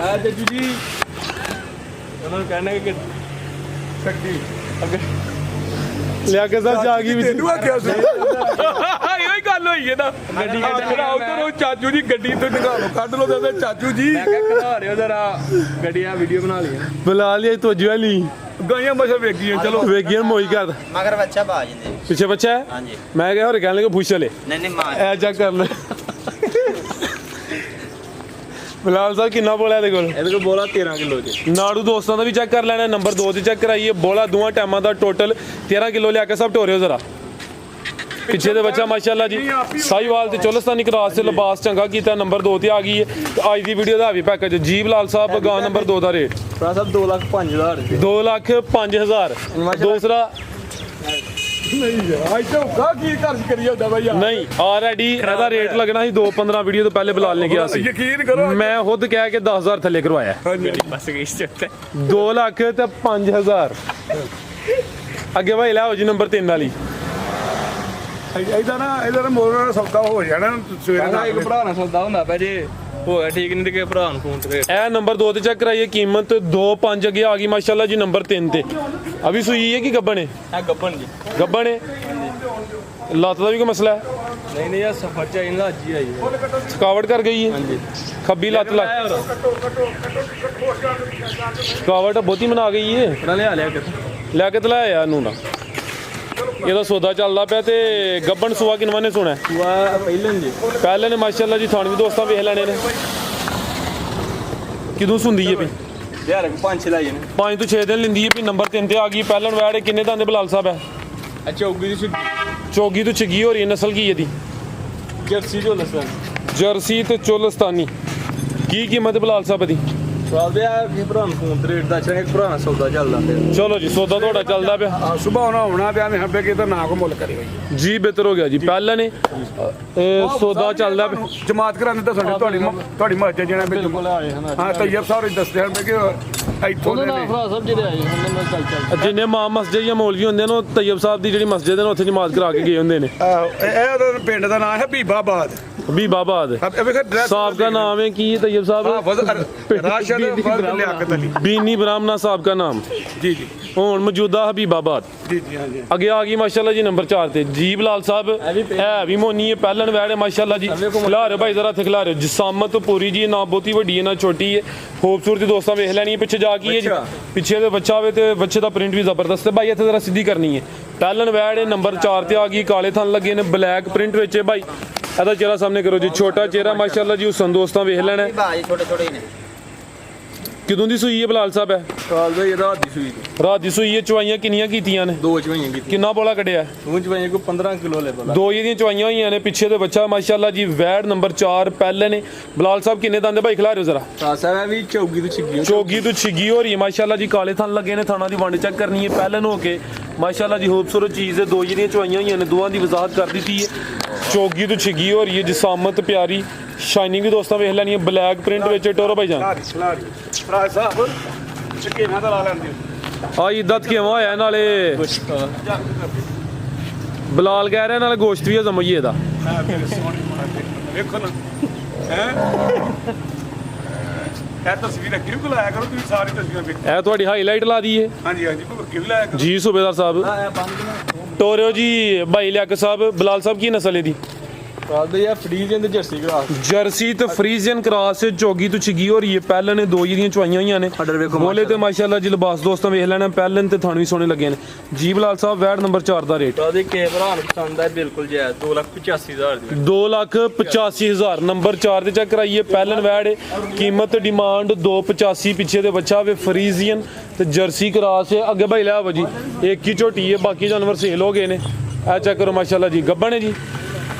ਆ ਜੱਜੂ ਜੀ ਉਹਨਾਂ ਨੂੰ ਕਹਿਣਾ ਕਿ ਸ਼ਕਤੀ ਅੱਗੇ ਲਿਆ ਕੇ ਸਰ ਜਾ ਗਈ ਵਿੱਚ ਤੈਨੂੰ ਆਖਿਆ ਸੀ ਇਹੋ ਹੀ ਗੱਲ ਹੋਈ ਹੈ ਨਾ ਗੱਡੀ ਕਢਾਓ ਕਰੋ ਚਾਚੂ ਜੀ ਗੱਡੀ ਤੋਂ ਨਿਕਾਲੋ ਕੱਢ ਲਓ ਤੇ ਚਾਚੂ ਜੀ ਮੈਂ ਕਿਹਾ ਕਢਾ ਰਿਓ ਜਰਾ ਗੱਡੀ ਆ ਵੀਡੀਓ ਬਣਾ ਲਈ ਬੁਲਾ ਲਿਆ ਤੋਜਿਆ ਲਈ ਗਾਈਆਂ ਮਸ਼ਾ ਵੇਖੀਆਂ ਚਲੋ ਵੇਗੀਆਂ ਮੋਈ ਕਰ मगर बच्चा बाज दे ਪਿੱਛੇ ਬੱਚਾ ਹੈ। हाँ जी ਮੈਂ ਕਿਹਾ ਹੋਰ ਕਹਿਣ ਲੱਗੇ ਪੁੱਛ ਲੈ नहीं नहीं मार ਐ ਚੈੱਕ ਕਰ ਲੈ ਬਲਾਲ ਸਾਹਿਬ ਕਿੰਨਾ ਬੋਲਿਆ ਦੇ ਕੋਲ। ਇਹਦੇ ਕੋਲ ਬੋਲਾ 13 ਕਿਲੋ ਜੀ। ਨਾੜੂ ਦੋਸਤਾਂ ਦਾ ਵੀ ਚੈੱਕ ਕਰ ਲੈਣਾ, ਨੰਬਰ 2 ਤੇ ਚੈੱਕ ਕਰਾਈਏ। ਬੋਲਾ ਦੋਵਾਂ ਟਾਈਮਾਂ ਦਾ ਟੋਟਲ 13 ਕਿਲੋ ਲਿਆ ਕੇ ਸਭ ਢੋਰਿਓ ਜ਼ਰਾ। ਪਿੱਛੇ ਦੇ ਬੱਚਾ ਮਾਸ਼ਾਅੱਲਾ ਜੀ ਸਾਈਵਾਲ ਤੇ ਚੋਲਸਤਾਨੀ ਕਰਾਸ ਤੇ ਲਿਬਾਸ ਚੰਗਾ ਕੀਤਾ, ਨੰਬਰ 2 ਤੇ ਆ ਗਈ ਹੈ। ਤੇ ਅੱਜ ਦੀ ਵੀਡੀਓ ਦਾ ਵੀ ਪੈਕੇਜ ਜੀ ਬਲਾਲ ਸਾਹਿਬ ਗਾਂ ਨੰਬਰ 2 ਦਾ ਰੇਟ ਭਰਾ ਸਾਹਿਬ 2,05,000 ਰੁਪਏ 2,05,000। ਦੂਸਰਾ ਨਹੀਂ ਯਾਰ ਅੱਜ ਤਾਂ ਕੀ ਕਰ ਕਰੀ ਜਾਂਦਾ ਬਾਈ ਨਹੀਂ ਆਲਰੇਡੀ ਇਹਦਾ ਰੇਟ ਲੱਗਣਾ ਸੀ 2-15 ਵੀਡੀਓ ਤੋਂ ਪਹਿਲੇ ਬਲਾਲ ਨੇ ਕਿਹਾ ਸੀ। ਯਕੀਨ ਕਰੋ ਮੈਂ ਖੁਦ ਕਹਿ ਕੇ 10,000 ਥੱਲੇ ਕਰਵਾਇਆ। ਬਸ ਗਈ ਇਸ ਚੱਕਰ 2 ਲੱਖ ਤੇ 5,000 ਅੱਗੇ ਭਾਈ ਲੈ ਹੋ ਜੀ ਨੰਬਰ 3 ਵਾਲੀ। ਇਹਦਾ ਨਾ ਮੋਰ ਸੌਦਾ ਹੋ ਜਾਣਾ ਸਵੇਰੇ ਪਹਿਲਾਂ ਇੱਕ ਭਰਾ ਨਾਲ ਸੌਦਾ ਹੁੰਦਾ ਪਿਆ ਜੇ ਹੋਇਆ ਠੀਕ ਨਹੀਂ ਤੇ ਕਿ ਭਰਾ ਨੂੰ ਫੋਨ ਤੇ ਇਹ ਨੰਬਰ 2 ਤੇ ਚੈੱਕ ਕਰਾਈਏ, ਕੀਮਤ 2,5 ਅੱਗੇ ਆ ਗਈ ਮਾਸ਼ਾਅੱਲਾ ਜੀ ਨੰਬਰ 3 ਤੇ। ਅਭੀ ਸੂਈ ਹੈ ਕਿ ਗੱਬਣ ਹੈ? ਆ ਗੱਬਨ ਜੀ। ਗੱਬਣ ਹੈ। ਲੱਤ ਦਾ ਵੀ ਕੋਈ ਮਸਲਾ ਹੈ? ਨਹੀਂ ਨਹੀਂ ਇਹ ਸਫਰ ਚ ਇਹਨਾਂ ਅੱਜ ਹੀ ਆਈ ਹੈ। ਥਕਾਵਟ ਕਰ ਗਈ ਹੈ। ਹਾਂਜੀ ਖੱਬੀ ਲੱਤ ਲੱਗ ਥਕਾਵਟ ਬਹੁਤੀ ਮਨਾ ਗਈ ਹੈ। ਉਹਨਾਂ ਲਿਆ ਲਿਆ ਕਿਤੇ ਲੈ ਕੇ ਤਲਾਇਆ ਯਾਰ ਨੂੰ ਨਾ ਇਹਦਾ ਸੌਦਾ ਚੱਲਦਾ ਪਿਆ। ਤੇ ਗੱਬਣ ਸੁਆ ਕਿਨਵਾਂ ਨੇ ਸੁਣਾ ਵਾ ਪਹਿਲਾਂ ਜੀ ਪਹਿਲੇ ਨੇ ਮਾਸ਼ਾਅੱਲਾ ਜੀ ਥਾਣ ਵੀ ਦੋਸਤਾਂ ਵੇਖ ਲੈਣੇ ਨੇ। ਕਿਦੋਂ ਸੁੰਦੀ ਹੈ ਵੀ ਯਾਰ 5-6 ਲਾਈ ਨੇ 5 ਤੋਂ 6 ਦਿਨ ਲਿੰਦੀ ਹੈ ਵੀ ਨੰਬਰ 3 ਤੇ ਆ ਗਈ। ਪਹਿਲਣ ਵੈੜ ਕਿੰਨੇ ਦੰਦ ਬਲਾਲ ਸਾਹਿਬ ਹੈ? ਆ ਚੌਗੀ ਦੀ ਚੋਗੀ ਤੋਂ ਛਗੀ ਹੋ ਰਹੀ ਹੈ। ਨਸਲ ਕੀ ਇਹਦੀ? ਜਰਸੀ ਜੋ ਲਸਣ ਜਰਸੀ ਤੇ ਚੋਲਸਤਾਨੀ। ਕੀ ਕੀਮਤ ਬਲਾਲ ਸਾਹਿਬ ਦੀ? ਸਵਾਲ ਦੇ ਆ ਕਿ ਭਰਾ ਨੂੰ ਫੋਨ ਤੇ ਰੇਟ ਦਾ ਇੱਕ ਭਰਾ ਨਾਲ ਸੌਦਾ ਚੱਲਦਾ ਪਿਆ। ਚਲੋ ਜੀ ਸੌਦਾ ਤੁਹਾਡਾ ਚੱਲਦਾ ਪਿਆ। ਸੁਭਾਅ ਹੋਣਾ ਪਿਆ ਨੇ ਹੱਬੇ ਕਿ ਤਾਂ ਨਾ ਕੋ ਮੁੱਲ ਕਰੀ ਹੋਈ ਜੀ ਬਿਹਤਰ ਹੋ ਗਿਆ ਜੀ। ਪਹਿਲਾਂ ਨੇ ਸੌਦਾ ਚੱਲਦਾ ਪਿਆ। ਜਮਾਤ ਕਰਾਉਂਦੇ ਤਾਂ ਸਾਡੇ ਤੁਹਾਡੀ ਮਸਜਿਦ ਜਿਹੜਾ ਵਿੱਚ ਆਏ ਹਨ ਹਾਂ ਤੈਯਬ ਸਾਹਿਬ ਦੱਸਦੇ ਹਨ ਕਿ ਇੱਥੋਂ ਦੇ ਨੇ ਭਰਾ ਸਾਹਿਬ ਜਿਹੜੇ ਆਏ ਉਹਨਾਂ ਨਾਲ ਚੱਲ ਜਿੰਨੇ ਮਾਂ ਮਸਜਿਦ ਜਾਂ ਮੌਲਵੀ ਹੁੰਦੇ ਨੇ ਉਹ ਤੈਯਬ ਸਾਹਿਬ ਦੀ ਜਿਹੜੀ ਮਸਜਿਦ ਹੈ ਨਾ ਉੱਥੇ ਜਮਾਤ ਕਰਾ ਕੇ ਗਏ ਹੁੰਦੇ ਨੇ। ਇਹ ਉਹਦਾ ਪਿੰਡ ਦਾ ਨਾਮ ਹੈ ਹਬੀਬਾਬਾਦ। ਹਬੀਬਾਬਾਦ ਸਾਬਕਾ ਨਾਮ ਹੈ ਕੀ ਤੈਯਬ ਸਾਹਿਬ? ਰਾਸ਼ਦ ਲਿਆਕਤ ਅਲੀ ਬੀਨੀ ਬ੍ਰਾਹਮਣਾ ਸਾਹਿਬ ਦਾ ਨਾਮ ਜੀ ਜੀ ਹੁਣ ਮੌਜੂਦਾ ਹਬੀਬਾਬਾਦ। ਜੀ ਜੀ ਹਾਂਜੀ ਅੱਗੇ ਆ ਗਈ ਮਾਸ਼ਾਅੱਲਾ ਜੀ ਨੰਬਰ 4 ਤੇ ਜੀ ਬਲਾਲ ਸਾਹਿਬ। ਹੈ ਵੀ ਮੋਨੀ ਹੈ ਪਹਿਲਣ ਵੈੜੇ ਮਾਸ਼ਾਅੱਲਾ ਜੀ। ਖਿਲਾ ਰਹੇ ਭਾਈ ਜ਼ਰਾ ਇੱਥੇ ਖਿਲਾ ਰਹੇ। ਜਿਸਾਮਤ ਪੂਰੀ ਜੀ, ਨਾ ਬਹੁਤੀ ਵੱਡੀ ਹੈ ਨਾ ਛੋਟੀ ਹੈ। ਖੂਬਸੂਰਤੀ ਦੋਸਤਾਂ ਵੇਖ ਲੈਣੀ ਹੈ। ਪਿੱਛੇ ਜਾ ਕੀ ਹੈ ਜੀ? ਪਿੱਛੇ ਦੇ ਬੱਚਾ ਹੋਵੇ ਤੇ ਬੱਚੇ ਦਾ ਪ੍ਰਿੰਟ ਵੀ ਜ਼ਬਰਦਸਤ ਹੈ ਭਾਈ। ਇੱਥੇ ਜ਼ਰਾ ਸਿੱਧੀ ਕਰਨੀ ਹੈ। ਪਹਿਲਣ ਵੈੜੇ ਨੰਬਰ 4 ਤੇ ਆ ਗਈ। ਕਾਲੇ ਥਣ ਲੱਗੇ ਨੇ, ਬਲੈਕ ਪ੍ਰਿੰਟ ਵਿੱਚ ਹੈ ਭਾਈ। ਇਹਦਾ ਚਿਹਰਾ ਸਾਹਮਣੇ ਕਰੋ ਜੀ। ਛੋਟਾ ਚਿਹਰਾ ਮਾਸ਼ਾਅੱਲਾ ਜੀ। ਹੁਸਨ ਦੋਸਤਾਂ ਵੇਖ ਲੈਣਾ। बाज छोटे छोटे ही ने ਕਿਦੋਂ ਦੀ ਸੂਈ ਹੈ ਬਲਾਲ ਸਾਹਿਬ? ਹੈ ਸਾਲ ਦਾ ਇਹ ਰਾਤ ਦੀ ਸੂਈ ਰਾਤ ਦੀ ਸੂਈ ਹੈ। ਚਵਾਈਆਂ ਕਿੰਨੀਆਂ ਕੀਤੀਆਂ ਨੇ? 2 ਚਵਾਈਆਂ ਕੀਤੀ ਕਿੰਨਾ ਬੋਲਾ ਕੱਢਿਆ? ਉਹ ਚਵਾਈਆਂ ਕੋ 15 ਕਿਲੋ ਲੈ ਬਲਾ 2 ਇਹਦੀਆਂ ਚਵਾਈਆਂ ਹੋਈਆਂ ਨੇ। ਪਿੱਛੇ ਦੇ ਬੱਚਾ ਮਾਸ਼ਾਅੱਲਾ ਜੀ ਵੈੜ ਨੰਬਰ 4 ਪਹਿਲੇ ਨੇ। ਬਲਾਲ ਸਾਹਿਬ ਕਿੰਨੇ ਦੰਦ ਭਾਈ ਖਿਲਾ ਰਹੇ ਹੋ ਜ਼ਰਾ? ਸਾਹਿਬ ਹੈ ਵੀ ਚੌਗੀ ਤੋਂ ਛਿੱਗੀ ਚੋਗੀ ਤੋਂ ਛਿੱਗੀ ਹੋ ਰਹੀ ਹੈ ਮਾਸ਼ਾਅੱਲਾ ਜੀ। ਕਾਲੇ ਥਣ ਲੱਗੇ ਨੇ। ਥਾਣਾ ਦੀ ਵੰਡ ਚੈੱਕ ਕਰਨੀ ਹੈ ਪਹਿਲਨ ਹੋ ਕੇ ਮਾਸ਼ਾਅੱਲਾ ਜੀ। ਖੂਬਸੂਰਤ ਚੀਜ਼ ਹੈ। 2 ਇਹਦੀਆਂ ਚਵਾਈਆਂ ਹੋਈਆਂ ਨੇ, ਦੋਵਾਂ ਦੀ ਵਜ਼ਾਹਤ ਕਰ ਦਿੱਤੀ ਹੈ। ਚੋਗੀ ਤੋਂ ਛਿੱਗੀ ਹੋ ਰਹੀ ਹੈ। ਜਿਸਾਮਤ ਪਿਆਰੀ, ਸ਼ਾਈਨਿੰਗ ਵੀ ਦੋਸਤਾਂ ਵੇਖ ਲੈਣੀ ਹੈ। ਬਲੈਕ ਪ੍ਰਿੰਟ ਵਿੱਚ ਟੋਰੋ ਭਾਈ ਜਾਨ ਭਰਾ ਸਾਹਿਬ ਚੱਕੇ ਨਾ ਤਾਂ ਲਾ ਲੈਂਦੇ ਆ ਇੱਜ਼ਤ ਕਿਵੇਂ ਹੋਇਆ ਨਾਲੇ ਬਲਾਲ ਕਹਿ ਰਿਹਾ ਨਾਲੇ ਗੋਸ਼ਤ ਵੀ ਹਜ਼ਮ ਹੋਈਏ ਇਹਦਾ। ਵੇਖੋ ਨਾ ਹੈ ਇਹ ਤਸਵੀਰ ਅੱਗੇ ਵੀ ਲਾਇਆ ਕਰੋ ਤੁਸੀਂ ਸਾਰੀ ਤਸਵੀਰਾਂ ਵੇਖੋ। ਇਹ ਤੁਹਾਡੀ ਹਾਈਲਾਈਟ ਲਾ ਦਈਏ ਹਾਂਜੀ ਹਾਂਜੀ ਕੋਈ ਅੱਗੇ ਵੀ ਲਾਇਆ ਕਰੋ। ਜੀ ਸੂਬੇਦਾਰ ਸਾਹਿਬ। ਟੋਰਿਓ ਜੀ ਭਾਈ ਲਿਆਕ ਸਾਹਿਬ। ਬਲਾਲ ਸਾਹਿਬ ਕੀ ਨਸਲ ਇਹਦੀ? ਸਾਲ ਦਾ ਇਹ ਫਰੀਜ਼ਨ ਤੇ ਜਰਸੀ ਕਰਾਸ ਜਰਸੀ ਤੇ ਫਰੀਜ਼ੀਅਨ ਕ੍ਰਾਸ ਚੋਗੀ ਤੋਂ ਛਿੱਗੀ ਹੋ ਰਹੀ ਹੈ। ਪਹਿਲਾਂ ਨੇ 2 ਇਹਦੀਆਂ ਚਵਾਈਆਂ ਹੋਈਆਂ ਨੇ। ਬੋਲੇ ਤੇ ਮਾਸ਼ਾਅੱਲਾ ਜੀ ਲਿਬਾਸ ਦੋਸਤਾਂ ਵੇਖ ਲੈਣਾ। ਪਹਿਲਾਂ ਤੇ ਥਣ ਵੀ ਸੋਹਣੇ ਲੱਗੇ ਨੇ। ਜੀ ਬਲਾਲ ਸਾਹਿਬ ਵੈੜ ਨੰਬਰ 4 ਦਾ ਰੇਟ ਉਹਦੇ ਕੇ ਭਰਾ ਨੂੰ ਪਸੰਦ ਹੈ ਬਿਲਕੁਲ ਜਾਇਜ਼ 2,85,000 ਦੀ 2,85,000 ਨੰਬਰ 4 ਤੇ ਚੈੱਕ ਕਰਾਈਏ। ਪਹਿਲਨ ਵੈੜ ਹੈ। ਕੀਮਤ ਡਿਮਾਂਡ 2,85। ਪਿੱਛੇ ਦੇ ਬੱਚਾ ਵੇ ਫਰੀਜ਼ੀਅਨ ਤੇ ਜਰਸੀ ਕ੍ਰਾਸ ਹੈ। ਅੱਗੇ ਭਾਈ ਲਿਆ ਜੀ ਇੱਕ ਹੀ ਝੋਟੀ ਹੈ, ਬਾਕੀ ਜਾਨਵਰ ਸੇਲ ਹੋ ਗਏ ਨੇ। ਇਹ ਚੈੱਕ ਕਰੋ ਮਾਸ਼ਾਅੱਲਾ ਜੀ। ਗੱਬਣ ਹੈ ਜੀ।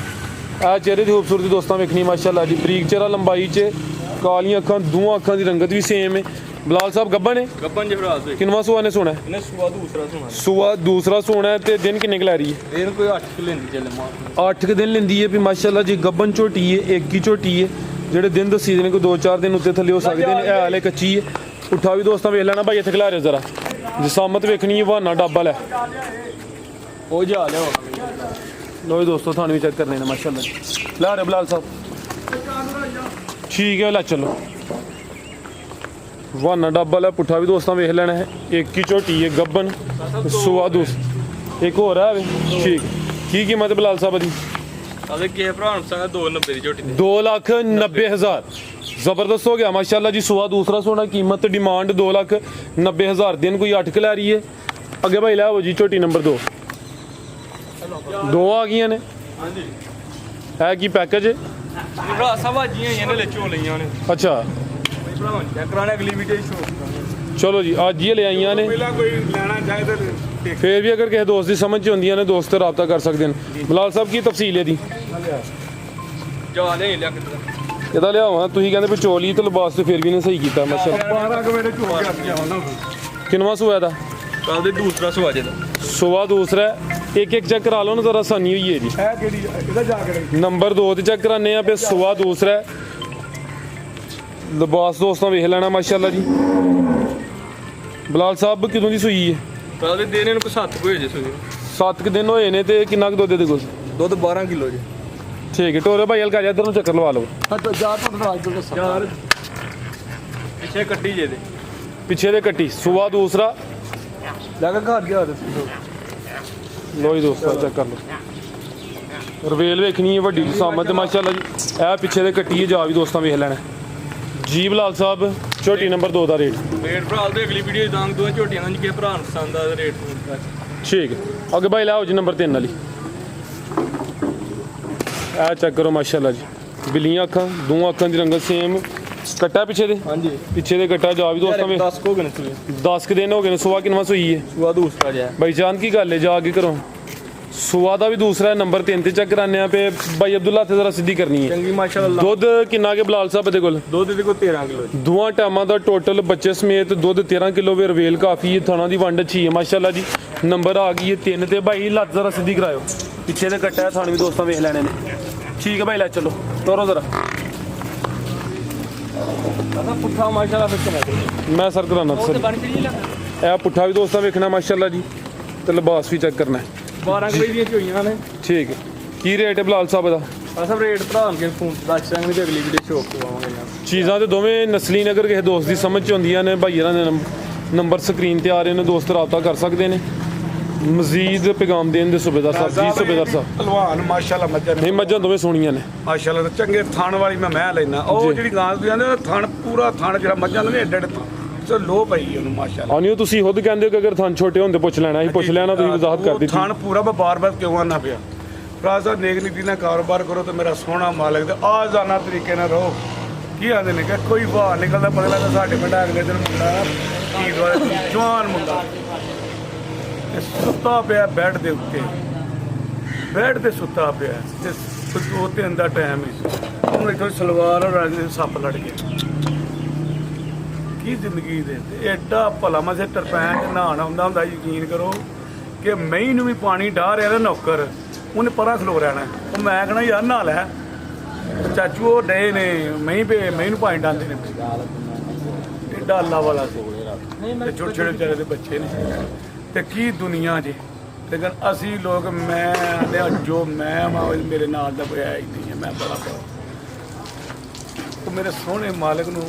ਆ ਚਿਹਰੇ ਦੀ ਖੂਬਸੂਰਤੀ ਦੋਸਤਾਂ ਵੇਖਣੀ ਮਾਸ਼ਾਅੱਲਾ ਜੀ। ਬਰੀਕ ਚਿਹਰਾ, ਲੰਬਾਈ 'ਚ ਕਾਲੀਆਂ ਅੱਖਾਂ, ਦੋਵਾਂ ਅੱਖਾਂ ਦੀ ਰੰਗਤ ਵੀ ਸੇਮ ਹੈ। ਬਲਾਲ ਸਾਹਿਬ ਗੱਬਣ ਹੈ। ਗੱਬਨ ਜੀ ਭਰਾ ਦੇ ਕਿੰਨਵਾਂ ਸੂਆ ਨੇ ਸੋਣਾ? ਇਹਨੇ ਸੂਆ ਦੂਸਰਾ ਸੁਣਾ ਸੂਆ ਦੂਸਰਾ ਸੋਣਾ ਹੈ। ਤੇ ਦਿਨ ਕਿੰਨੇ ਕੁ ਲੈ ਰਹੀ ਹੈ? ਇਹਨੂੰ ਕੋਈ 8 ਕਿਲੋ ਲੈਂਦੀ ਚੱਲੇ ਮਾਰ 8 ਦਿਨ ਲੈਂਦੀ ਹੈ ਵੀ ਮਾਸ਼ਾਅੱਲਾ ਜੀ। ਗੱਬਨ ਝੋਟੀ ਹੈ, ਇੱਕ ਹੀ ਝੋਟੀ ਹੈ। ਜਿਹੜੇ ਦਿਨ ਦੱਸੀ ਨੇ ਕੋਈ 2-4 ਦਿਨ ਉੱਤੇ ਥੱਲੇ ਹੋ ਸਕਦੇ ਨੇ। ਇਹ ਹਾਲੇ ਕੱਚੀ ਹੈ। ਉੱਠਾ ਵੀ ਦੋਸਤਾਂ ਵੇਖ ਲੈਣਾ ਭਾਈ। ਇੱਥੇ ਖਿਲਾ ਰਹੇ ਜ਼ਰਾ ਜਸਾਮਤ ਵੇਖਣੀ ਹੈ ਬਹਾਨਾ ਡੱਬਾ ਲੈ ਉਹ ਜਾ ਲਿਓ ਲੋ ਜੀ ਦੋਸਤੋ ਤੁਹਾਨੂੰ ਵੀ ਚੈੱਕ ਕਰਨੇ ਨੇ ਮਾਸ਼ਾਅੱਲਾ ਲੈ ਰਹੇ ਬਲਾਲ ਸਾਹਿਬ ਠੀਕ ਹੈ ਲੈ ਚਲੋ ਬਹਾਨਾ ਡੱਬਾ ਲੈ ਪੁੱਠਾ ਵੀ ਦੋਸਤਾਂ ਵੇਖ ਲੈਣਾ ਹੈ ਇੱਕ ਹੀ ਝੋਟੀ ਹੈ ਗੱਬਨ ਸੁਆ ਦੂਸ ਇੱਕ ਹੋਰ ਹੈ ਵੇ ਠੀਕ ਕੀ ਕੀਮਤ ਹੈ ਬਲਾਲ ਸਾਹਿਬ ਦੀ ਆਦੇ ਕਿਸੇ ਭਰਾ ਨੂੰ ਸੰਗਾ 290 ਦੀ ਝੋਟੀ ਦੇ 2,90,000 ਜ਼ਬਰਦਸਤ ਹੋ ਗਿਆ ਮਾਸ਼ਾਅੱਲਾ ਜੀ ਸੁਆ ਦੂਸਰਾ ਸੋਨਾ ਕੀਮਤ ਡਿਮਾਂਡ 2,90,000 ਦਿਨ ਕੋਈ 8 ਲੈ ਰਹੀ ਹੈ ਅੱਗੇ ਭਾਈ ਲੈ ਆਓ ਜੀ ਝੋਟੀ ਨੰਬਰ 2 ਦੋ ਆ ਗਈਆਂ ਨੇ ਹਾਂਜੀ ਹੈ ਕੀ ਪੈਕੇਜ ਭਰਾ ਸਵਾਜੀਆਂ ਇਹਨੇ ਲੈ ਚੋ ਲਈਆਂ ਨੇ ਅੱਛਾ ਭਰਾ ਚੈੱਕ ਕਰਾਣੇ ਅਗਲੀ ਵੀਡੀਓ ਸ਼ੋ ਚਲੋ ਜੀ ਅੱਜ ਹੀ ਲੈ ਆਈਆਂ ਨੇ ਪਹਿਲਾਂ ਕੋਈ ਲੈਣਾ ਚਾਹੇ ਤਾਂ ਫੇਰ ਵੀ ਅਗਰ ਕਿਸੇ ਦੋਸਤ ਦੀ ਸਮਝ ਚ ਹੁੰਦੀਆਂ ਨੇ ਦੋਸਤ ਤੇ ਰਾਬਤਾ ਕਰ ਸਕਦੇ ਨੇ ਬਲਾਲ ਸਾਹਿਬ ਕੀ ਤਫਸੀਲ ਇਹਦੀ ਜਾ ਲੈ ਲਿਆ ਕਿਤੇ ਇਹਦਾ ਲਿਆਵਾਂ ਤੁਸੀਂ ਕਹਿੰਦੇ ਵੀ ਚੋਲੀ ਤੇ ਲਿਬਾਸ ਤੇ ਫੇਰ ਵੀ ਨੇ ਸਹੀ ਕੀਤਾ ਮਾਸ਼ਾਅੱਲਾ 12 ਕੁ ਵੇਲੇ ਝੋਲ ਕੇ ਆ ਉਹਨਾਂ ਕਿੰਨਵਾਂ ਸੂਆ ਦਾ ਕੱਲ ਦੇ ਦੂਸਰਾ ਸਵਾਜੇ ਦਾ ਸੁਆ ਦੂਸਰਾ ਇੱਕ ਇੱਕ ਚੈੱਕ ਕਰਾ ਲਓ ਨਾ ਜ਼ਰਾ ਆਸਾਨੀ ਹੋਈ ਹੈ ਜੀ ਇਹ ਕਿਹੜੀ ਇਹਦਾ ਜਾ ਕੇ ਨੰਬਰ 2 ਤੇ ਚੈੱਕ ਕਰਾਨੇ ਆ ਪੇ ਸੁਆ ਦੂਸਰਾ ਲਿਬਾਸ ਦੋਸਤਾਂ ਵੇਖ ਲੈਣਾ ਮਾਸ਼ਾਅੱਲਾ ਜੀ ਬਲਾਲ ਸਾਹਿਬ ਕਿਦੋਂ ਦੀ ਸੂਈ ਹੈ ਕੱਲ ਦੇ ਦੇਣੇ ਨੂੰ ਕੋ 7 ਹੋਏ ਜੇ ਸੋਈ 7 ਕੁ ਦਿਨ ਹੋਏ ਨੇ ਤੇ ਕਿੰਨਾ ਕੁ ਦੁੱਧ ਦੇ ਕੋਲ ਦੁੱਧ 12 ਕਿਲੋ ਜੀ ਠੀਕ ਹੈ ਟੋਰੇ ਭਾਈ ਹਲਕਾ ਜਿਹਾ ਇੱਧਰ ਨੂੰ ਚੱਕਰ ਲਵਾ ਲਓ ਯਾਰ ਪਿੱਛੇ ਕੱਟੀ ਜੇ ਦੇ ਪਿੱਛੇ ਦੇ ਕੱਟੀ ਸੁਆ ਦੂਸਰਾ ਲੈ ਕੇ ਘਰ ਗਿਆ ਦੱਸੋ ਲੋ ਜੀ ਦੋਸਤੋ ਚੈੱਕ ਕਰ ਲਓ ਰਵੇਲ ਵੇਖਣੀ ਹੈ ਵੱਡੀ ਸਾਮਤ ਮਾਸ਼ਾਅੱਲਾ ਜੀ ਇਹ ਪਿੱਛੇ ਦੇ ਕੱਟੀ ਹੈ ਜਾ ਵੀ ਦੋਸਤਾਂ ਵੇਖ ਲੈਣਾ ਜੀ ਬਲਾਲ ਸਾਹਿਬ ਝੋਟੀ ਨੰਬਰ 2 ਦਾ ਰੇਟ ਭਰਾ ਦੇ ਅਗਲੀ ਵੀਡੀਓ ਦਾਂਗ ਦੋ ਝੋਟੀਆਂ ਦਾ ਜੇ ਭਰਾ ਨੂੰ ਪਸੰਦ ਆ ਰੇਟ ਠੀਕ ਹੈ ਅੱਗੇ ਭਾਈ ਲਾਓ ਜੀ ਨੰਬਰ 3 ਵਾਲੀ ਇਹ ਚੈੱਕ ਕਰੋ ਮਾਸ਼ਾਅੱਲਾ ਜੀ ਬਿੱਲੀਆਂ ਅੱਖਾਂ ਦੋ ਅੱਖਾਂ ਦੀ ਰੰਗਤ ਸੇਮ ਕੱਟਾ ਪਿੱਛੇ ਦੇ ਹਾਂਜੀ ਪਿੱਛੇ ਦੇ ਕੱਟਾ ਜਾ ਵੀ ਦੋਸਤਾਂ ਵੇ 10 ਕੋ ਗਨ ਸੂਏ 10 ਕੁ ਦਿਨ ਹੋ ਗਏ ਨੇ ਸੁਆ ਕਿੰਨਵਾਂ ਸੂਈ ਹੈ ਸੁਆ ਦੂਸਰਾ ਜਿਹਾ ਭਾਈ ਜਾਨ ਕੀ ਗੱਲ ਹੈ ਜਾ ਕੇ ਕਰੋ ਸੁਆ ਦਾ ਵੀ ਦੂਸਰਾ ਨੰਬਰ 3 ਤੇ ਚੈੱਕ ਕਰਾਨੇ ਆ ਪੇ ਭਾਈ ਅਬਦੁੱਲਾ ਤੇ ਜ਼ਰਾ ਸਿੱਧੀ ਕਰਨੀ ਹੈ ਚੰਗੀ ਮਾਸ਼ਾਅੱਲਾ ਦੁੱਧ ਕਿੰਨਾ ਕੇ ਬਲਾਲ ਸਾਹਿਬ ਦੇ ਕੋਲ ਦੁੱਧ ਦੇ ਕੋ 13 ਕਿਲੋ ਜੀ ਦੋਵਾਂ ਟਾਈਮਾਂ ਦਾ ਟੋਟਲ ਬੱਚੇ ਸਮੇਤ ਦੁੱਧ 13 ਕਿਲੋ ਵੇ ਰਵੇਲ ਕਾਫੀ ਹੈ ਥਣਾ ਦੀ ਵੰਡ ਅੱਛੀ ਹੈ ਮਾਸ਼ਾਅੱਲਾ ਜੀ ਨੰਬਰ ਆ ਗਈ ਹੈ 3 ਤੇ ਭਾਈ ਲੱਤ ਜ਼ਰਾ ਸਿੱਧੀ ਕਰਾਇਓ ਪਿੱਛੇ ਦੇ ਕੱਟਾ ਥਣ ਵੀ ਦੋਸਤਾਂ ਵੇਖ ਲੈਣੇ ਨੇ ਠੀਕ ਹੈ ਭਾਈ ਲੈ ਚਲੋ ਤੋਰੋ ਜ਼ਰਾ ਪੁੱਠਾ ਮਾਸ਼ਾਅੱਲਾ ਫਿਰ ਚਲਾ ਮੈਂ ਸਰ ਕਰਾਨਾ ਸਰ ਬਣ ਚਲੀ ਲਾ ਇਹ ਪੁੱਠਾ ਵੀ ਦੋਸਤਾਂ ਵੇਖਣਾ ਮਾਸ਼ਾਅੱਲਾ ਜੀ ਤੇ ਲਿਬਾਸ ਵੀ ਚੈੱਕ ਕਰਨਾ ਹੈ 12 ਕਿਲੋ ਦੀਆਂ ਝੋਈਆਂ ਨੇ ਠੀਕ ਹੈ ਕੀ ਰੇਟ ਹੈ ਬਲਾਲ ਸਾਹਿਬ ਦਾ ਅਸਲ ਰੇਟ ਭਰਾ ਕੇ ਫੋਨ ਦੱਸ ਦਾਂਗੇ ਤੇ ਅਗਲੀ ਵੀਡੀਓ ਸ਼ੋਅ ਕਰਵਾਵਾਂਗੇ ਨਾ ਚੀਜ਼ਾਂ ਤੇ ਦੋਵੇਂ ਨਸਲੀ ਨਗਰ ਕਿਸੇ ਦੋਸਤ ਦੀ ਸਮਝ ਚ ਹੁੰਦੀਆਂ ਨੇ ਭਾਈਆਂ ਦੇ ਨੰਬਰ ਸਕਰੀਨ ਤੇ ਆ ਰਹੇ ਨੇ ਦੋਸਤ ਰਾਬਤਾ ਕਰ ਸਕਦੇ ਨੇ ਮਜ਼ੀਦ ਪੈਗਾਮ ਦੇਣ ਦੇ ਸੂਬੇਦਾਰ ਸਾਹਿਬ ਜੀ ਸੂਬੇਦਾਰ ਸਾਹਿਬ ਪਹਿਲਵਾਨ ਮਾਸ਼ਾਅੱਲਾ ਮੱਝਾਂ ਨਹੀਂ ਮੱਝਾਂ ਦੋਵੇਂ ਸੋਹਣੀਆਂ ਨੇ ਮਾਸ਼ਾਅੱਲਾ ਚੰਗੇ ਥਣ ਵਾਲੀ ਮੈਂ ਲੈਣਾ ਉਹ ਜਿਹੜੀ ਗਾਂ ਤੁਸੀਂ ਕਹਿੰਦੇ ਥਣ ਪੂਰਾ ਥਣ ਜਿਹੜਾ ਮੱਝਾਂ ਦਾ ਨੇ ਏਡੇ ਏਡੇ ਤੇ ਲੋ ਪਈ ਉਹਨੂੰ ਮਾਸ਼ਾਅੱਲਾ ਆනිਓ ਤੁਸੀਂ ਖੁਦ ਕਹਿੰਦੇ ਹੋ ਕਿ ਅਗਰ ਥਣ ਛੋਟੇ ਹੁੰਦੇ ਪੁੱਛ ਲੈਣਾ ਸੀ ਪੁੱਛ ਲੈਣਾ ਤੁਸੀਂ ਵਜ਼ਾਹਤ ਕਰ ਦਿੱਤੀ ਥਣ ਪੂਰਾ ਮੈਂ ਬਾਰ-ਬਾਰ ਕਿਉਂ ਆਣਾ ਪਿਆ ਭਰਾ ਸਾਹਿਬ ਨੇਕ ਨੀਤੀ ਨਾਲ ਕਾਰੋਬਾਰ ਕਰੋ ਤੇ ਮੇਰਾ ਸੋਹਣਾ ਮਾਲਕ ਤੇ ਆਜ਼ਾਨਾ ਤਰੀਕੇ ਨਾਲ ਰਹੋ ਕੀ ਆਂਦੇ ਨੇ ਕਿ ਕੋਈ ਬਾਹਰ ਨਿਕਲਦਾ ਪਤਾ ਲੱਗਦਾ ਸਾਡੇ ਪਿੰਡ ਅਗਲੇ ਦਿਨ ਮੁੰਡਾ ਈਦ ਵਾਲੇ ਜਵਾਨ ਮੁੰਡਾ ਤੇ ਸੁੱਤਾ ਪਿਆ ਬੈੱਡ ਦੇ ਉੱਤੇ ਬੈੱਡ ਤੇ ਸੁੱਤਾ ਪਿਆ ਤੇ 2-3 ਦਾ ਟਾਈਮ ਹੀ ਉਹਨੂੰ ਇੱਥੋਂ ਸਲਵਾਰ ਔਰ ਰੰਗ ਦੇ ਸੱਪ ਲੜ ਗਏ ਕੀ ਜ਼ਿੰਦਗੀ ਦੇ ਤੇ ਐਡਾ ਭਲਾ ਮਸੇ ਟਰਪੈਨ ਚ ਨਹਾਉਣਾ ਹੁੰਦਾ ਯਕੀਨ ਕਰੋ ਕਿ ਮਹੀਂ ਨੂੰ ਵੀ ਪਾਣੀ ਡਾਹ ਰਿਹਾ ਨਾ ਨੌਕਰ ਉਹਨੇ ਪਰਾਂ ਖਲੋ ਰਹਿਣਾ ਉਹ ਮੈਂ ਕਹਣਾ ਯਾਰ ਨਹਾ ਲੈ ਚਾਚੂ ਉਹ ਡੇ ਨੇ ਮਹੀਂ ਨੂੰ ਪਾਣੀ ਡਾਂਦੇ ਨੇ ਐਡਾ ਅੱਲਾ ਵਾਲਾ ਸੀ ਤੇ ਛੋਟੇ ਛੋਟੇ ਵਿਚਾਰੇ ਦੇ ਬੱਚੇ ਨੇ ਤੇ ਕੀ ਦੁਨੀਆ ਜੀ ਲੇਕਿਨ ਅਸੀਂ ਲੋਕ ਮੈਂ ਜੋ ਮੈਂ ਮੇਰੇ ਨਾਲ ਦਾ ਕੋਈ ਆਇਆ ਹੀ ਨਹੀਂ ਹੈ ਮੈਂ ਬੜਾ ਉਹ ਮੇਰੇ ਸੋਹਣੇ ਮਾਲਕ ਨੂੰ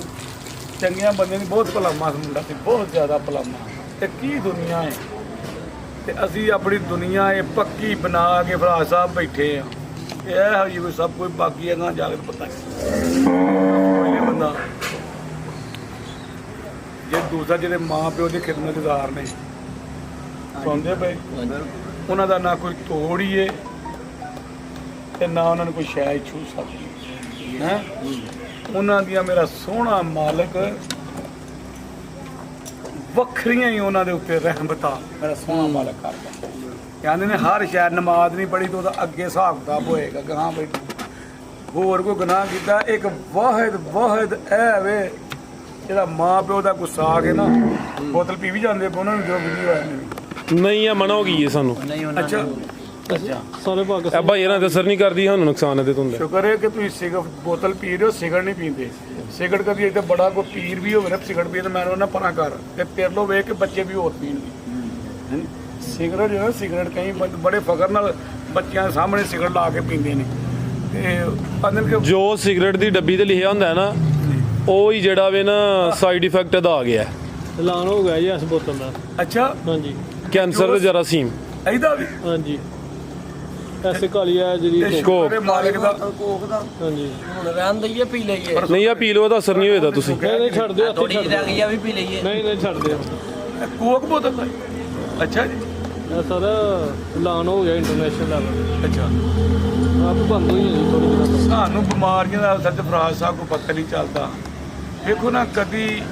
ਚੰਗਿਆਂ ਬੰਦੇ ਨੂੰ ਬਹੁਤ ਭਲਾਮਾ ਮੁੰਡਾ ਸੀ ਬਹੁਤ ਜ਼ਿਆਦਾ ਭਲਾਮਾ ਤੇ ਕੀ ਦੁਨੀਆ ਹੈ ਤੇ ਅਸੀਂ ਆਪਣੀ ਦੁਨੀਆ ਇਹ ਪੱਕੀ ਬਣਾ ਕੇ ਭਰਾ ਸਾਹਿਬ ਬੈਠੇ ਆ ਇਹ ਹੋਈ ਕੋਈ ਸਭ ਕੁਝ ਬਾਕੀ ਹੈਗਾ ਜਾ ਕੇ ਪਤਾ ਕੋਈ ਬੰਦਾ ਜੇ ਦੂਸਰਾ ਜਿਹੜੇ ਮਾਂ ਪਿਓ ਦੇ ਖਿਦਮਤਗਾਰ ਨੇ ਸੁਣਦੇ ਪਏ ਉਹਨਾਂ ਦਾ ਨਾ ਕੋਈ ਤੋੜੀਏ ਤੇ ਨਾ ਉਹਨਾਂ ਨੂੰ ਕੋਈ ਸ਼ੈ ਛੂ ਸਕਦੀ ਹੈ ਉਹਨਾਂ ਦੀਆਂ ਮੇਰਾ ਸੋਹਣਾ ਮਾਲਕ ਵੱਖਰੀਆਂ ਹੀ ਉਹਨਾਂ ਦੇ ਉੱਤੇ ਰਹਿਮਤਾਂ ਮੇਰਾ ਸੋਹਣਾ ਮਾਲਕ ਕਰਦਾ ਕਹਿੰਦੇ ਨੇ ਹਰ ਸ਼ਾਇਦ ਨਮਾਜ਼ ਨਹੀਂ ਪੜ੍ਹੀ ਤਾਂ ਉਹਦਾ ਅੱਗੇ ਹਿਸਾਬ ਕਿਤਾਬ ਹੋਏਗਾ ਗਾਂ ਬਈ ਹੋਰ ਕੋਈ ਗੁਨਾਹ ਕੀਤਾ ਇੱਕ ਵਾਹਿਦ ਇਹ ਵੇ ਜਿਹੜਾ ਮਾਂ ਪਿਓ ਦਾ ਗੁੱਸਾ ਆ ਕੇ ਨਾ ਬੋਤਲ ਪੀ ਵੀ ਜਾਂਦੇ ਪਏ ਉਹਨਾਂ ਨੂੰ ਜੋ ਵੀਡੀਓ ਆਇਆ ਨਹੀਂ ਆ ਮਨਾ ਹੋ ਗਈ ਹੈ ਸਾਨੂੰ ਅੱਛਾ ਸਾਰੇ ਭਾਗ ਇਹ ਭਾਈ ਇਹਨਾਂ ਤੇ ਅਸਰ ਨਹੀਂ ਕਰਦੀ ਸਾਨੂੰ ਨੁਕਸਾਨ ਇਹਦੇ ਤੋਂ ਹੁੰਦਾ ਸ਼ੁਕਰ ਹੈ ਕਿ ਤੁਸੀਂ ਸਿਗਰਟ ਬੋਤਲ ਪੀ ਰਹੇ ਹੋ ਸਿਗਰਟ ਨਹੀਂ ਪੀਂਦੇ ਸਿਗਰਟ ਕਦੀ ਇੱਥੇ ਬੜਾ ਕੋਈ ਪੀਰ ਵੀ ਹੋਵੇ ਨਾ ਸਿਗਰਟ ਵੀ ਤੇ ਮੈਂ ਉਹਨਾਂ ਪਰਾਂ ਕਰ ਤੇ ਤੇਰੇ ਲੋ ਵੇਖ ਕੇ ਬੱਚੇ ਵੀ ਹੋਰ ਪੀਣਗੇ ਸਿਗਰਟ ਜਿਹੜਾ ਸਿਗਰਟ ਕਈ ਬੜੇ ਫਖਰ ਨਾਲ ਬੱਚਿਆਂ ਦੇ ਸਾਹਮਣੇ ਸਿਗਰਟ ਲਾ ਕੇ ਪੀਂਦੇ ਨੇ ਤੇ ਅੰਦਰ ਕਿ ਜੋ ਸਿਗਰਟ ਦੀ ਡੱਬੀ ਤੇ ਲਿਖਿਆ ਹੁੰਦਾ ਹੈ ਨਾ ਉਹ ਹੀ ਜਿਹੜਾ ਵੇ ਨਾ ਸਾਈਡ ਇਫੈਕਟ ਇਹਦਾ ਆ ਗਿਆ ਐਲਾਨ ਹੋ ਗਿਆ ਜੀ ਇਸ ਬੋਤਲ ਦਾ। ਅੱਛਾ ਹਾਂਜੀ ਕੈਂਸਰ ਤੇ ਜਰਾਸੀਮ। ਇਹਦਾ ਵੀ ਹਾਂਜੀ ਐਸੇ ਕਾਲੀ ਆ ਜਿਹੜੀ ਕੋਕ। ਦੇ ਮਾਲਕ ਦਾ ਹਾਂਜੀ ਨਹੀਂ ਆ ਪੀ ਲਓ ਇਹਦਾ ਅਸਰ ਨਹੀਂ ਹੋਏਦਾ ਤੁਸੀਂ। ਨਹੀਂ ਛੱਡ ਦਿਓ ਥੋੜੀ ਜਿਹੀ ਰਹਿ ਗਈ ਆ ਵੀ ਪੀ ਲਈਏ। ਨਹੀਂ ਛੱਡ ਦਿਓ। ਕੋਕ ਬੋਤਲ ਦਾ ਅੱਛਾ ਜੀ ਇਹ ਸਰ ਐਲਾਨ ਹੋ ਗਿਆ ਇੰਟਰਨੈਸ਼ਨਲ ਲੈਵਲ। ਅੱਛਾ ਆਪ ਬੰਦ ਹੋਈ ਹੈ ਜੀ ਥੋੜੀ ਦਿਨਾਂ ਤੋਂ। ਸਾਨੂੰ ਬਿਮਾਰੀਆਂ ਦਾ ਅਸਰ ਤੇ ਫਰਾਜ਼ ਸਾਹਿਬ ਕੋ ਪਤਾ ਨਹੀਂ ਚੱਲਦਾ। ਵੇਖੋ ਨਾ ਕਦੀ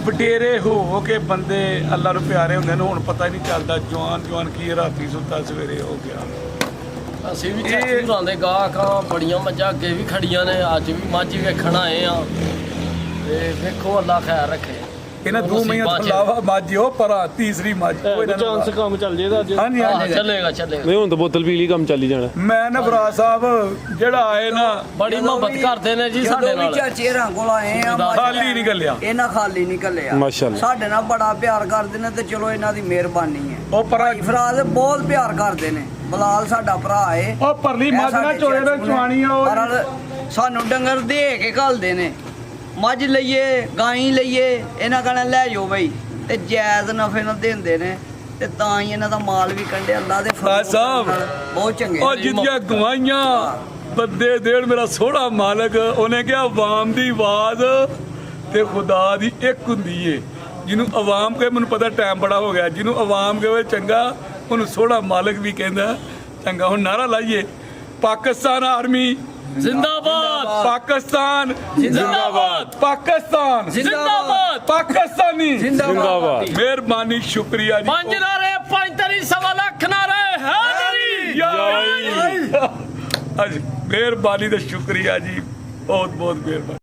ਵਡੇਰੇ ਹੋ ਕੇ ਬੰਦੇ ਅੱਲਾ ਨੂੰ ਪਿਆਰੇ ਹੁੰਦੇ ਨੇ ਹੁਣ ਪਤਾ ਹੀ ਨਹੀਂ ਚੱਲਦਾ ਜਵਾਨ ਕੀ ਰਾਤੀ ਸੁੱਤਾ ਸਵੇਰੇ ਹੋ ਗਿਆ। ਅਸੀਂ ਵੀ ਚੱਕੂ ਲਾਉਂਦੇ ਗਾਹਕਾਂ ਬੜੀਆਂ ਮੱਝਾਂ ਅੱਗੇ ਵੀ ਖੜੀਆਂ ਨੇ ਅੱਜ ਵੀ ਮੱਝ ਵੇਖਣ ਆਏ ਆ ਤੇ ਵੇਖੋ ਅੱਲਾ ਖੈਰ ਰੱਖੇ। ਇਹਨਾਂ 2 ਮਹੀਨਿਆਂ ਤੋਂ ਇਲਾਵਾ ਮੱਝ ਉਹ ਪਰਾਂ ਤੀਸਰੀ ਮੱਝ ਕੋਈ ਨਾ ਚਾਂਸ ਕੰਮ ਚੱਲ ਜੇਗਾ ਅੱਜ। ਹਾਂਜੀ ਹਾਂਜੀ ਚੱਲੇਗਾ ਨਹੀਂ ਹੁਣ ਤਾਂ ਬੋਤਲ ਪੀ ਲਈ ਕੰਮ ਚੱਲੀ ਜਾਣਾ। ਮੈਂ ਨਾ ਫਰਾਜ਼ ਸਾਹਿਬ ਜਿਹੜਾ ਆਏ ਨਾ ਬੜੀ ਮੁਹੱਬਤ ਕਰਦੇ ਨੇ ਜੀ ਸਾਡੇ ਨਾਲ। ਚੇਰਾਂ ਕੋਲ ਆਏ ਆ ਖਾਲੀ ਨਹੀਂ ਗੱਲਿਆ ਇਹਨਾਂ ਖਾਲੀ ਨਿਕਲਿਆ ਮਾਸ਼ਾਅੱਲਾ। ਸਾਡੇ ਨਾਲ ਬੜਾ ਪਿਆਰ ਕਰਦੇ ਨੇ ਤੇ ਚਲੋ ਇਹਨਾਂ ਦੀ ਮਿਹਰਬਾਨੀ ਹੈ। ਉਹ ਪਰਾਂ ਫਰਾਜ਼ ਬਹੁਤ ਪਿਆਰ ਕਰਦੇ ਨੇ। ਬਲਾਲ ਸਾਡਾ ਭਰਾ ਏ ਉਹ ਪਰਲੀ ਮੱਝ ਨਾ ਚੋਏ ਦਾ ਚਵਾਣੀ ਆ ਉਹ ਪਰ ਸਾਨੂੰ ਡੰਗਰ ਦੇ ਕੇ ਘੱਲਦੇ ਨੇ। ਮੱਝ ਲਈਏ ਗਾਈ ਲਈਏ ਇਹਨਾਂ ਕਹਿਣਾ ਲੈ ਜਾਓ ਬਈ ਤੇ ਜਾਇਜ਼ ਨਫੇ ਨਾਲ ਦਿੰਦੇ ਨੇ ਤੇ ਤਾਂ ਹੀ ਇਹਨਾਂ ਦਾ ਮਾਲ ਵੀ ਕੰਡੇ ਅੱਲਾ ਦੇ ਫਰਾਜ਼ ਸਾਹਿਬ ਬਹੁਤ ਚੰਗੇ ਉਹ ਜਿੱਦੀਆਂ ਗਵਾਈਆਂ ਬੰਦੇ ਦੇਣ ਮੇਰਾ ਸੋਹਣਾ ਮਾਲਕ ਉਹਨੇ ਕਿਹਾ ਆਵਾਮ ਦੀ ਆਵਾਜ਼ ਤੇ ਖੁਦਾ ਦੀ ਇੱਕ ਹੁੰਦੀ ਏ। ਜਿਹਨੂੰ ਆਵਾਮ ਕਹੇ ਮੈਨੂੰ ਪਤਾ ਟਾਈਮ ਬੜਾ ਹੋ ਗਿਆ ਜਿਹਨੂੰ ਆਵਾਮ ਕਹੇ ਚੰਗਾ ਉਹਨੂੰ ਸੋਹਣਾ ਮਾਲਕ ਵੀ ਕਹਿੰਦਾ ਚੰਗਾ। ਹੁਣ ਨਾਰਾ ਲਾਈਏ ਪਾਕਿਸਤਾਨ ਆਰਮੀ ਜ਼ਿੰਦਾਬਾਦ ਪਾਕਿਸਤਾਨ ਜ਼ਿੰਦਾਬਾਦ ਪਾਕਿਸਤਾਨ ਜ਼ਿੰਦਾਬਾਦ ਪਾਕਿਸਤਾਨੀ ਜ਼ਿੰਦਾਬਾਦ। ਮਿਹਰਬਾਨੀ ਸ਼ੁਕਰੀਆ ਜੀ। 5 ਨਾਰੇ 45 ਸਵਾ ਲੱਖ ਨਾਰੇ ਹਾਜ਼ਰੀ। ਅੱਜ ਮਿਹਰਬਾਨੀ ਤੇ ਸ਼ੁਕਰੀਆ ਜੀ ਬਹੁਤ ਬਹੁਤ ਮਿਹਰਬਾਨੀ।